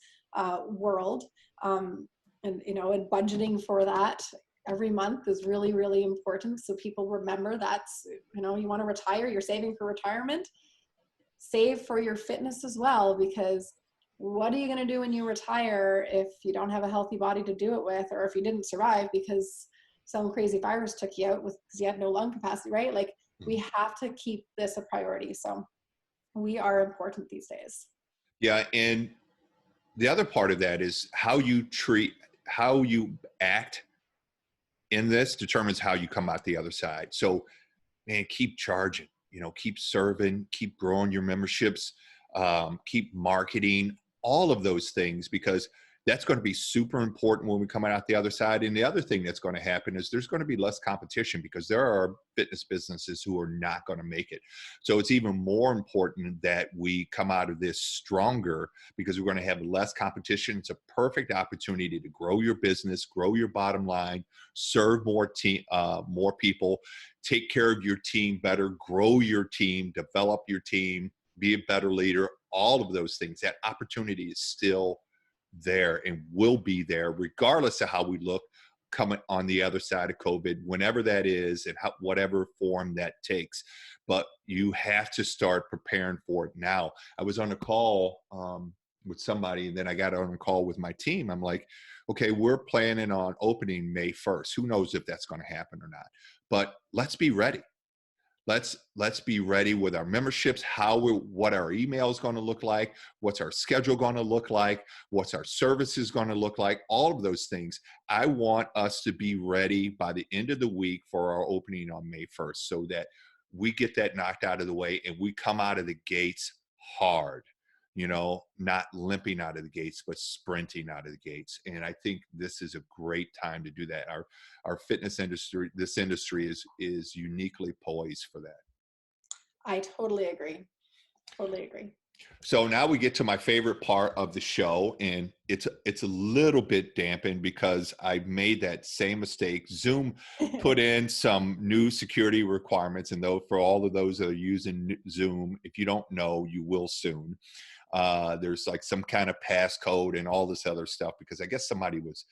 world. And budgeting for that every month is really, really important. So people remember that's, you want to retire, you're saving for retirement, save for your fitness as well, because what are you going to do when you retire if you don't have a healthy body to do it with, or if you didn't survive because some crazy virus took you out because you had no lung capacity, right? Like, we have to keep this a priority. So we are important these days. Yeah. And the other part of that is how you act in this determines how you come out the other side. So, man, keep charging, keep serving, keep growing your memberships, keep marketing, all of those things, because that's going to be super important when we come out the other side. And the other thing that's going to happen is there's going to be less competition, because there are fitness businesses who are not going to make it. So it's even more important that we come out of this stronger, because we're going to have less competition. It's a perfect opportunity to grow your business, grow your bottom line, serve more people, take care of your team better, grow your team, develop your team, be a better leader, all of those things. That opportunity is still there and will be there regardless of how we look coming on the other side of COVID, whenever that is, and whatever form that takes. But you have to start preparing for it now. I was on a call with somebody, and then I got on a call with my team. I'm like, okay, we're planning on opening May 1st. Who knows if that's going to happen or not, but let's be ready. Let's be ready with our memberships, what our email is going to look like, what's our schedule going to look like, what's our services going to look like, all of those things. I want us to be ready by the end of the week for our opening on May 1st, so that we get that knocked out of the way and we come out of the gates hard, not limping out of the gates, but sprinting out of the gates. And I think this is a great time to do that. Our fitness industry, this industry is uniquely poised for that. I totally agree. Totally agree. So now we get to my favorite part of the show, and it's a little bit dampened because I made that same mistake. Zoom put in some new security requirements, and though for all of those that are using Zoom, if you don't know, you will soon. There's like some kind of passcode and all this other stuff, because I guess somebody was,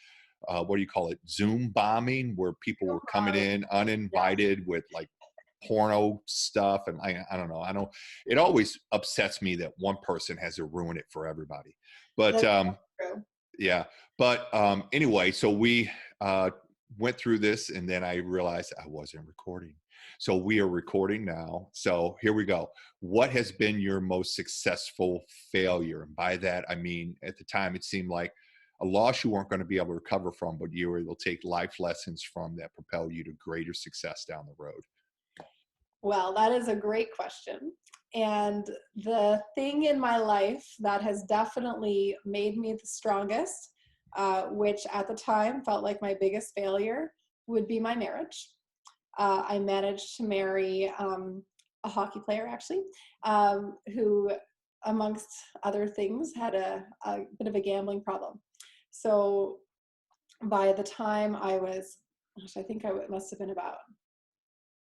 what do you call it? Zoom bombing, where people were coming in uninvited with like porno stuff. And I don't know. It always upsets me that one person has to ruin it for everybody. But yeah. But anyway, so we went through this, and then I realized I wasn't recording. So we are recording now. So here we go. What has been your most successful failure? And by that, I mean, at the time, it seemed like a loss you weren't going to be able to recover from, but you were able to take life lessons from that propel you to greater success down the road. Well, that is a great question. And the thing in my life that has definitely made me the strongest, which at the time felt like my biggest failure, would be my marriage. I managed to marry a hockey player, actually, who, amongst other things, had a bit of a gambling problem. So by the time I was, I think I must have been about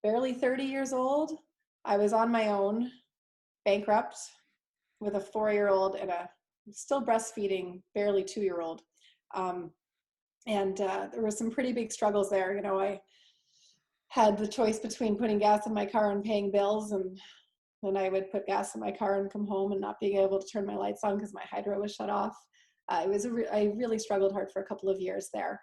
barely 30 years old, I was on my own, bankrupt, with a 4-year-old and a still breastfeeding, barely 2-year-old. And there were some pretty big struggles there. I had the choice between putting gas in my car and paying bills, and then I would put gas in my car and come home and not being able to turn my lights on because my hydro was shut off. I really struggled hard for a couple of years there.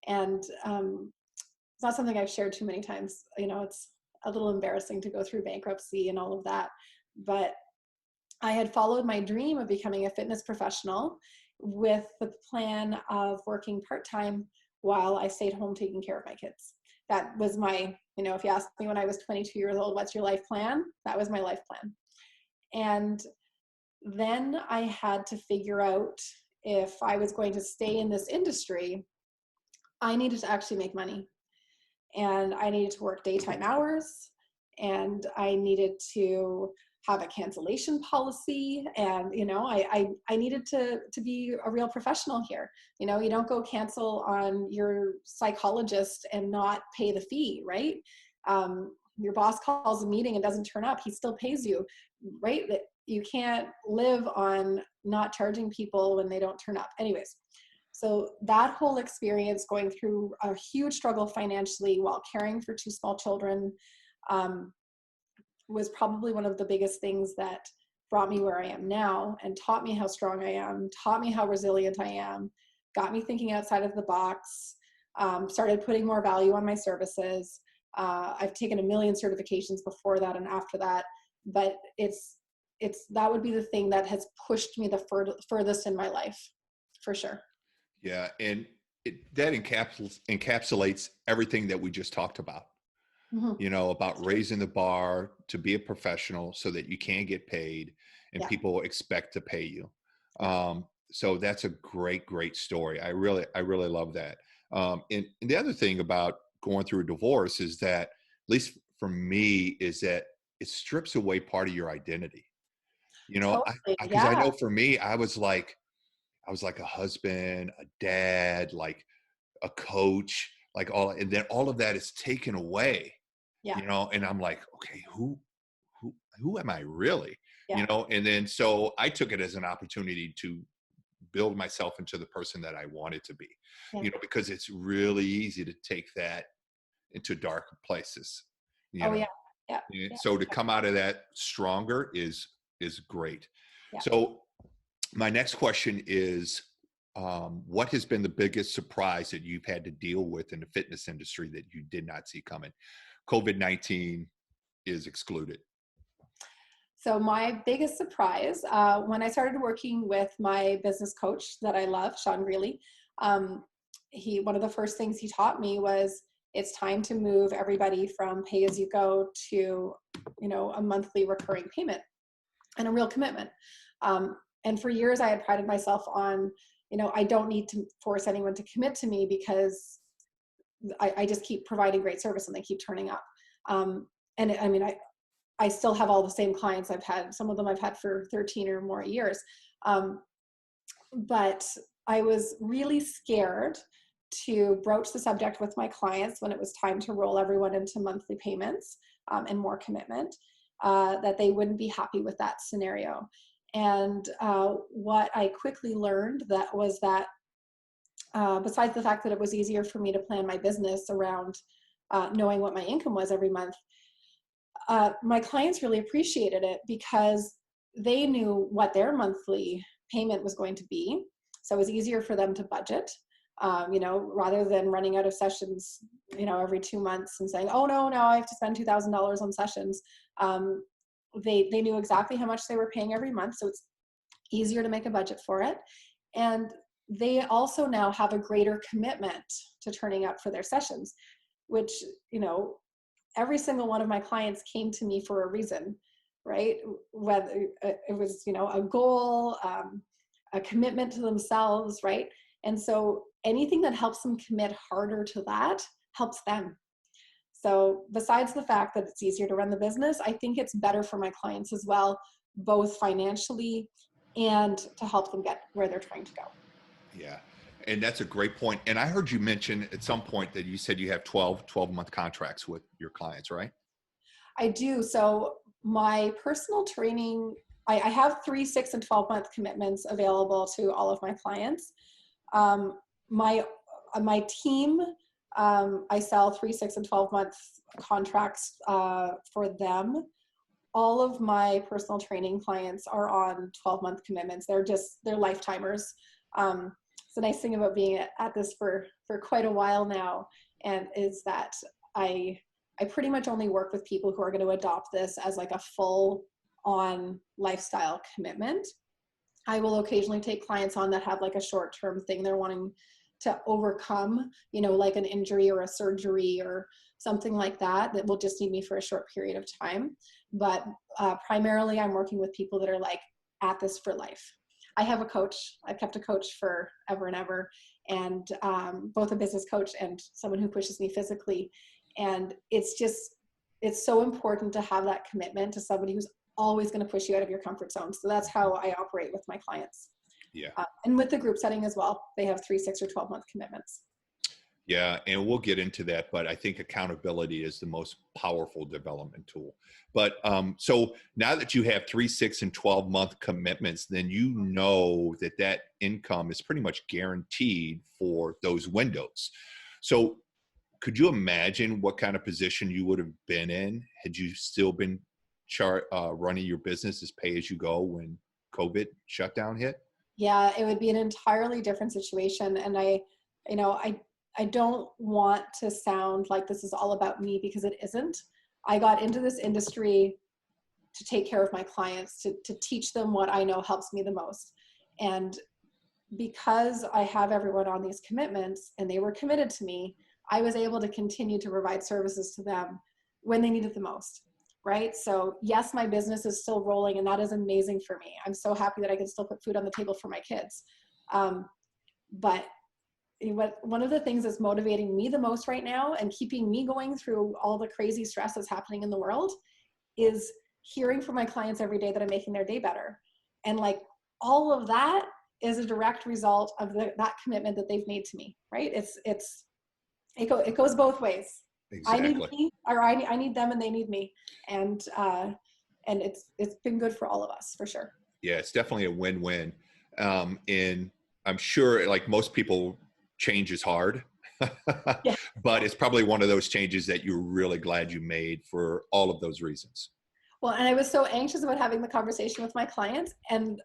And it's not something I've shared too many times. It's a little embarrassing to go through bankruptcy and all of that. But I had followed my dream of becoming a fitness professional with the plan of working part-time while I stayed home taking care of my kids. That was my, if you asked me when I was 22 years old, what's your life plan? That was my life plan. And then I had to figure out, if I was going to stay in this industry, I needed to actually make money. And I needed to work daytime hours, and I needed to have a cancellation policy. And, I needed to be a real professional here. You don't go cancel on your psychologist and not pay the fee, right? Your boss calls a meeting and doesn't turn up, he still pays you, right? You can't live on not charging people when they don't turn up. Anyways, so that whole experience, going through a huge struggle financially while caring for 2 small children, was probably one of the biggest things that brought me where I am now, and taught me how strong I am, taught me how resilient I am, got me thinking outside of the box, started putting more value on my services. I've taken a million certifications before that and after that, but that would be the thing that has pushed me the furthest in my life, for sure. Yeah. And that encapsulates everything that we just talked about, about raising the bar to be a professional so that you can get paid and people expect to pay you. So that's a great, great story. I really love that. And the other thing about going through a divorce is that, at least for me, is that it strips away part of your identity. Totally. Because I know for me, I was like a husband, a dad, like a coach, and then all of that is taken away, and I'm like, okay, who am I really? And then, so I took it as an opportunity to build myself into the person that I wanted to be, because it's really easy to take that into darker places, So to come out of that stronger is great. So my next question is, what has been the biggest surprise that you've had to deal with in the fitness industry that you did not see coming? COVID-19 is excluded. So my biggest surprise, when I started working with my business coach that I love, Sean Greeley, one of the first things he taught me was, it's time to move everybody from pay-as-you-go to, a monthly recurring payment and a real commitment. And for years I had prided myself on, I don't need to force anyone to commit to me, because I just keep providing great service and they keep turning up. And I mean, I still have all the same clients I've had. Some of them I've had for 13 or more years. But I was really scared to broach the subject with my clients when it was time to roll everyone into monthly payments and more commitment, that they wouldn't be happy with that scenario. And what I quickly learned was that besides the fact that it was easier for me to plan my business around knowing what my income was every month, my clients really appreciated it, because they knew what their monthly payment was going to be. So it was easier for them to budget, rather than running out of sessions, every 2 months and saying, oh, no, I have to spend $2,000 on sessions. They knew exactly how much they were paying every month. So it's easier to make a budget for it. And they also now have a greater commitment to turning up for their sessions, which, every single one of my clients came to me for a reason, right? Whether it was, a goal, a commitment to themselves, right? And so anything that helps them commit harder to that helps them. So besides the fact that it's easier to run the business, I think it's better for my clients as well, both financially and to help them get where they're trying to go. Yeah. And that's a great point. And I heard you mention at some point that you said you have 12-month contracts with your clients, right? I do. So my personal training I have 3, 6, and 12-month commitments available to all of my clients. My team, I sell 3, 6, and 12-month contracts for them. All of my personal training clients are on 12-month commitments. They're lifetimers. It's the nice thing about being at this for quite a while now, and is that I pretty much only work with people who are going to adopt this as like a full on lifestyle commitment. I will occasionally take clients on that have like a short-term thing they're wanting to overcome, like an injury or a surgery or something like that will just need me for a short period of time. But primarily I'm working with people that are like at this for life. I have a coach. I've kept a coach forever and ever, and both a business coach and someone who pushes me physically. And it's so important to have that commitment to somebody who's always going to push you out of your comfort zone. So that's how I operate with my clients. Yeah. And with the group setting as well, they have 3, 6, or 12-month commitments. Yeah, and we'll get into that, but I think accountability is the most powerful development tool. But so now that you have 3, 6, and 12-month commitments, then you know that income is pretty much guaranteed for those windows. So could you imagine what kind of position you would have been in had you still been running your business as pay as you go when COVID shutdown hit? Yeah, it would be an entirely different situation. And I don't want to sound like this is all about me, because it isn't. I got into this industry to take care of my clients, to teach them what I know helps me the most. And because I have everyone on these commitments and they were committed to me, I was able to continue to provide services to them when they needed the most, right? So yes, my business is still rolling, and that is amazing for me. I'm so happy that I can still put food on the table for my kids. But one of the things that's motivating me the most right now and keeping me going through all the crazy stress that's happening in the world is hearing from my clients every day that I'm making their day better. And like all of that is a direct result of that commitment that they've made to me, right? It goes both ways. Exactly. I need me, or I need them, and they need me. And it's been good for all of us, for sure. Yeah, it's definitely a win-win. And I'm sure, like most people, change is hard, Yeah. but it's probably one of those changes that you're really glad you made for all of those reasons. Well, and I was so anxious about having the conversation with my clients, and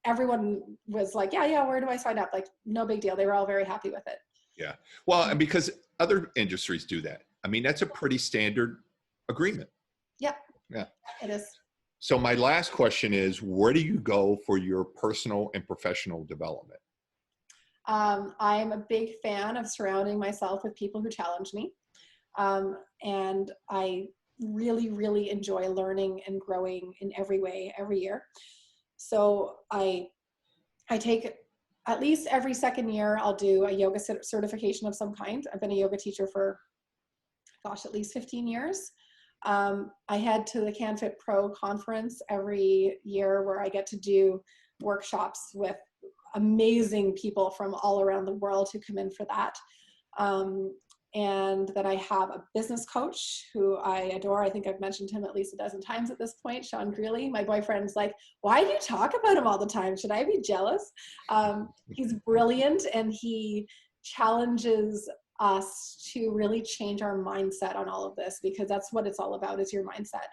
everyone was like, yeah, where do I sign up? Like, no big deal. They were all very happy with it. Yeah. Well, and because other industries do that. I mean, that's a pretty standard agreement. Yeah. Yeah. It is. So my last question is, where do you go for your personal and professional development? I'm a big fan of surrounding myself with people who challenge me. And I really, really enjoy learning and growing in every way, every year. So I take, at least every second year, I'll do a yoga certification of some kind. I've been a yoga teacher for, at least 15 years. I head to the CanFit Pro conference every year, where I get to do workshops with amazing people from all around the world who come in for that. And then I have a business coach who I adore. I think I've mentioned him at least a dozen times at this point, Sean Greeley. My boyfriend's like, why do you talk about him all the time? Should I be jealous? He's brilliant, and he challenges us to really change our mindset on all of this, because that's what it's all about, is your mindset.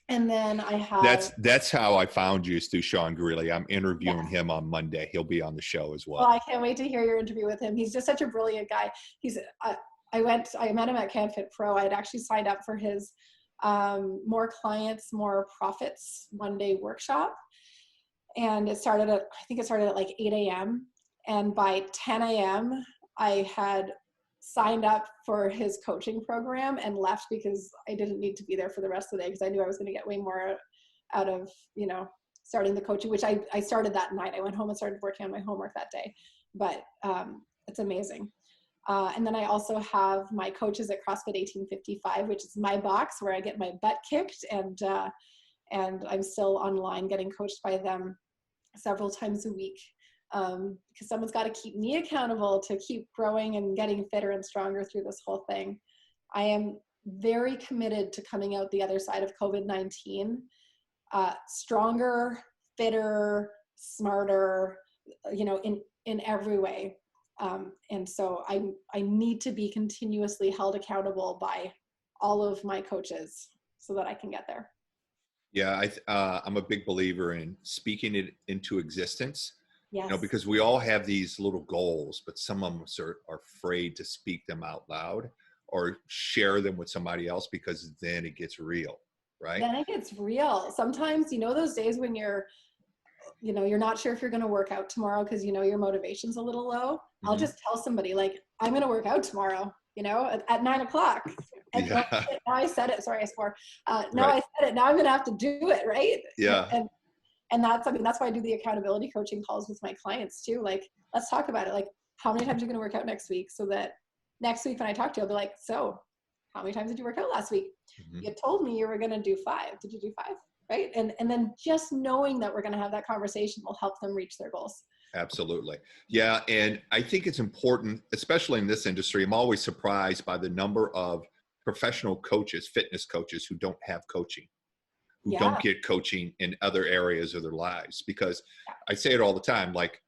And then I have... That's how I found you, is through Sean Greeley. I'm interviewing him on Monday. He'll be on the show as well. Well, I can't wait to hear your interview with him. He's just such a brilliant guy. I met him at CanFit Pro. I had actually signed up for his More Clients, More Profits one-day workshop. And I think it started at like 8 a.m. And by 10 a.m., I had signed up for his coaching program and left, because I didn't need to be there for the rest of the day, because I knew I was going to get way more out of, starting the coaching, which I started that night. I went home and started working on my homework that day, but it's amazing. And then I also have my coaches at CrossFit 1855, which is my box where I get my butt kicked, and I'm still online getting coached by them several times a week. Because someone's got to keep me accountable to keep growing and getting fitter and stronger through this whole thing. I am very committed to coming out the other side of COVID-19 stronger, fitter, smarter, in every way. And so I need to be continuously held accountable by all of my coaches so that I can get there. Yeah, I'm a big believer in speaking it into existence. Yes. Because we all have these little goals, but some of us are afraid to speak them out loud or share them with somebody else, because then it gets real, right? Then it gets real. Sometimes, those days when you're not sure if you're going to work out tomorrow because your motivation's a little low. Mm-hmm. I'll just tell somebody, like, I'm going to work out tomorrow, at 9:00. And Yeah. now I said it. Sorry, I swore. Now Right. I said it. Now I'm going to have to do it, right? Yeah. And that's why I do the accountability coaching calls with my clients too. Like, let's talk about it. Like, how many times are you going to work out next week? So that next week when I talk to you, I'll be like, so how many times did you work out last week? Mm-hmm. You told me you were going to do 5. Did you do 5? Right. And then just knowing that we're going to have that conversation will help them reach their goals. Absolutely. Yeah. And I think it's important, especially in this industry. I'm always surprised by the number of professional coaches, fitness coaches, who don't have coaching, who don't get coaching in other areas of their lives. Because I say it all the time, like,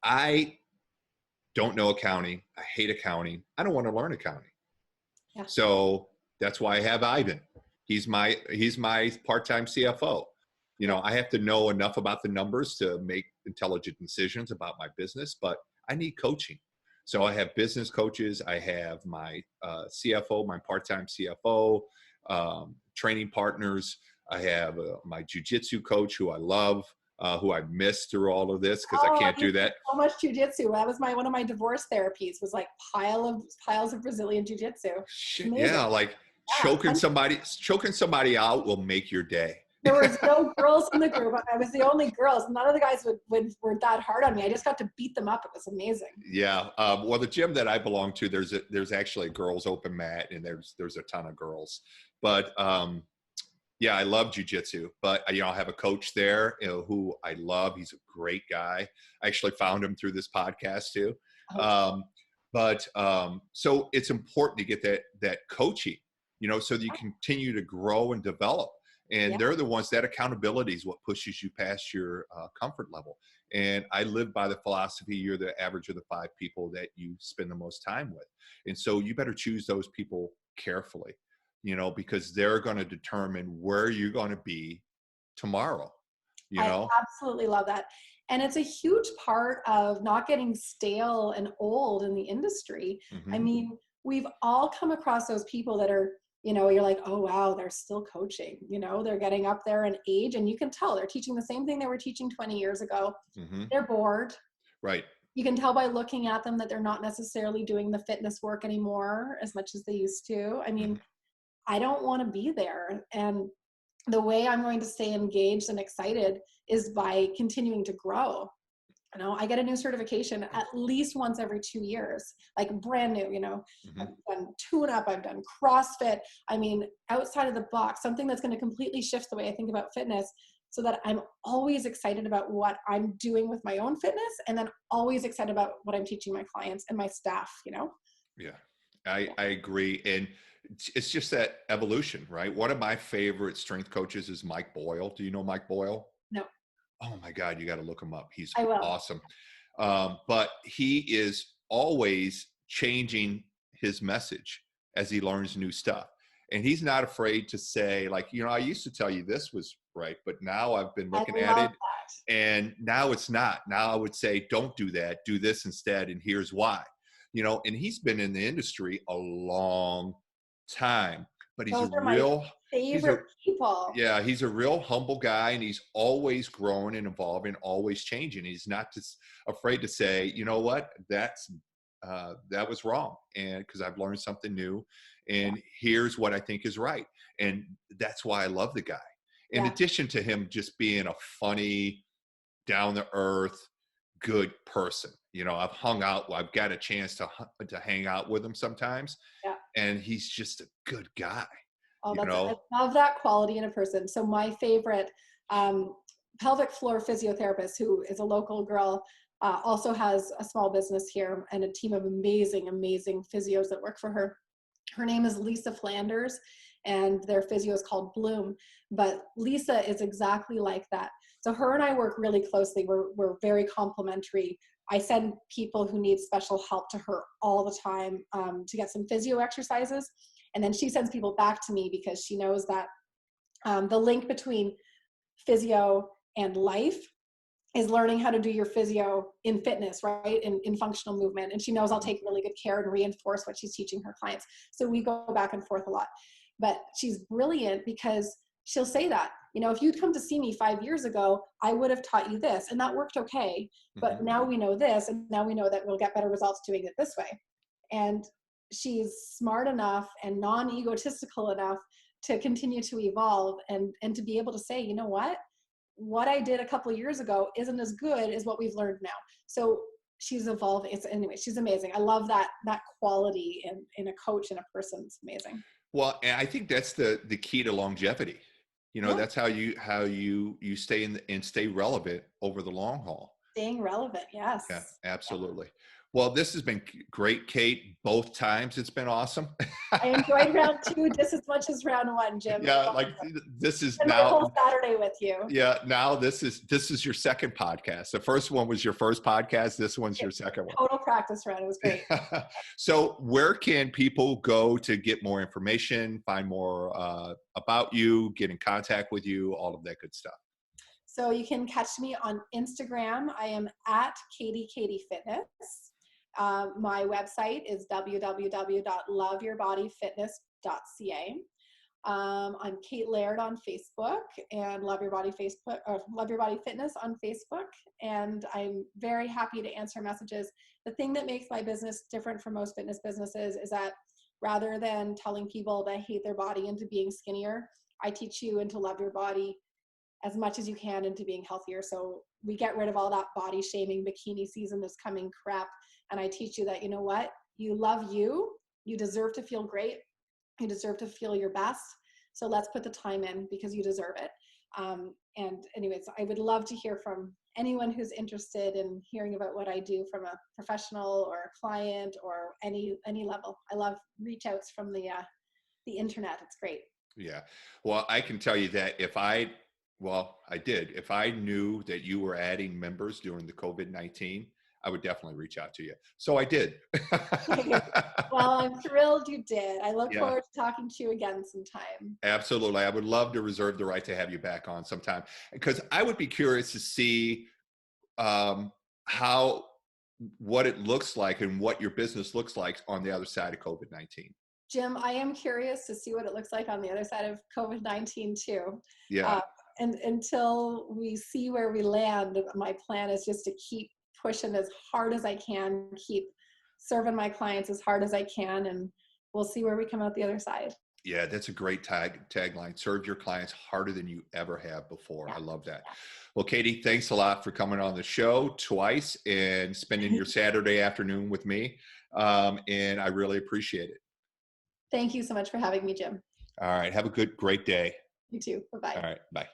I don't know accounting. I hate accounting. I don't want to learn accounting. Yeah. So that's why I have Ivan. He's my part-time CFO. I have to know enough about the numbers to make intelligent decisions about my business, but I need coaching. So I have business coaches. I have my CFO, my part-time CFO, training partners. I have my jiu-jitsu coach, who I love, who I missed through all of this because I can't do that. So much jiu-jitsu. That was one of my divorce therapies, was like piles of Brazilian jiu-jitsu. Yeah, like choking somebody out will make your day. There was no girls in the group. I was the only girls. None of the guys were that hard on me. I just got to beat them up. It was amazing. Yeah. Well, the gym that I belong to, there's actually a girls open mat, and there's a ton of girls. But yeah, I love jiu-jitsu. But I have a coach there, who I love. He's a great guy. I actually found him through this podcast too. So it's important to get that coaching, so that you continue to grow and develop. And they're the ones, that accountability is what pushes you past your comfort level. And I live by the philosophy, you're the average of the 5 people that you spend the most time with. And so you better choose those people carefully, because they're going to determine where you're going to be tomorrow. I absolutely love that. And it's a huge part of not getting stale and old in the industry. Mm-hmm. I mean, we've all come across those people that are, you're like, oh, wow, they're still coaching. They're getting up there in age, and you can tell they're teaching the same thing they were teaching 20 years ago. Mm-hmm. They're bored. Right. You can tell by looking at them that they're not necessarily doing the fitness work anymore as much as they used to. I mean, I don't want to be there. And the way I'm going to stay engaged and excited is by continuing to grow. I get a new certification at least once every 2 years, like brand new, mm-hmm. I've done tune-up, I've done CrossFit. I mean, outside of the box, something that's going to completely shift the way I think about fitness, so that I'm always excited about what I'm doing with my own fitness, and then always excited about what I'm teaching my clients and my staff, Yeah, I agree. And it's just that evolution, right? One of my favorite strength coaches is Mike Boyle. Do you know Mike Boyle? No. Oh my God, you got to look him up. He's awesome. But he is always changing his message as he learns new stuff. And he's not afraid to say, like, I used to tell you this was right, but now I've been looking at it and now it's not. Now I would say, don't do that. Do this instead. And here's why, and he's been in the industry a long time, but he's people. Yeah, he's a real humble guy, and he's always growing and evolving, always changing. He's not just afraid to say, you know what, that was wrong, and because I've learned something new, and here's what I think is right. And that's why I love the guy. In addition to him just being a funny, down to earth, good person. I've got a chance to hang out with him sometimes. Yeah. And he's just a good guy. Oh, I love that quality in a person. So my favorite pelvic floor physiotherapist, who is a local girl, also has a small business here and a team of amazing, amazing physios that work for her. Her name is Lisa Flanders, and their physio is called Bloom. But Lisa is exactly like that. So her and I work really closely. We're very complementary. I send people who need special help to her all the time to get some physio exercises. And then she sends people back to me because she knows that the link between physio and life is learning how to do your physio in fitness, right? In functional movement. And she knows I'll take really good care and reinforce what she's teaching her clients. So we go back and forth a lot. But she's brilliant because she'll say that, if you'd come to see me 5 years ago, I would have taught you this, and that worked okay. But now we know this, and now we know that we'll get better results doing it this way. And she's smart enough and non-egotistical enough to continue to evolve and to be able to say, you know what I did a couple of years ago isn't as good as what we've learned now. So she's evolving. Anyway, she's amazing. I love that quality in a coach and a person. It's amazing. Well, and I think that's the key to longevity. Yeah. That's how you stay and stay relevant over the long haul. Staying relevant. Yes. Yeah, absolutely. Yeah. Well, this has been great, Kate. Both times it's been awesome. I enjoyed round 2 just as much as round 1, Jim. Yeah, like this is now my whole Saturday with you. Yeah, now this is your second podcast. The first one was your first podcast. This one's your second one. Total practice round. It was great. So, where can people go to get more information, find more about you, get in contact with you, all of that good stuff? So you can catch me on Instagram. I am at Katie Fitness. My website is www.loveyourbodyfitness.ca. I'm Kate Laird on Facebook and Love Your Body Fitness on Facebook. And I'm very happy to answer messages. The thing that makes my business different from most fitness businesses is that rather than telling people to hate their body into being skinnier, I teach you into love your body as much as you can into being healthier. So we get rid of all that body shaming, bikini season is coming crap. And I teach you that, you love you deserve to feel great. You deserve to feel your best. So let's put the time in because you deserve it. And anyways, I would love to hear from anyone who's interested in hearing about what I do from a professional or a client or any level. I love reach outs from the internet. It's great. Yeah. Well, I can tell you that if I knew that you were adding members during the COVID-19, I would definitely reach out to you. So I did. Well, I'm thrilled you did. I look forward to talking to you again sometime. Absolutely. I would love to reserve the right to have you back on sometime because I would be curious to see what it looks like and what your business looks like on the other side of COVID-19. Jim, I am curious to see what it looks like on the other side of COVID-19 too. Yeah. And until we see where we land, my plan is just to keep pushing as hard as I can, keep serving my clients as hard as I can, and we'll see where we come out the other side. Yeah, that's a great tagline. Serve your clients harder than you ever have before. Yeah. I love that. Yeah. Well, Katie, thanks a lot for coming on the show twice and spending your Saturday afternoon with me. And I really appreciate it. Thank you so much for having me, Jim. All right. Have a great day. You too. Bye-bye. All right. Bye.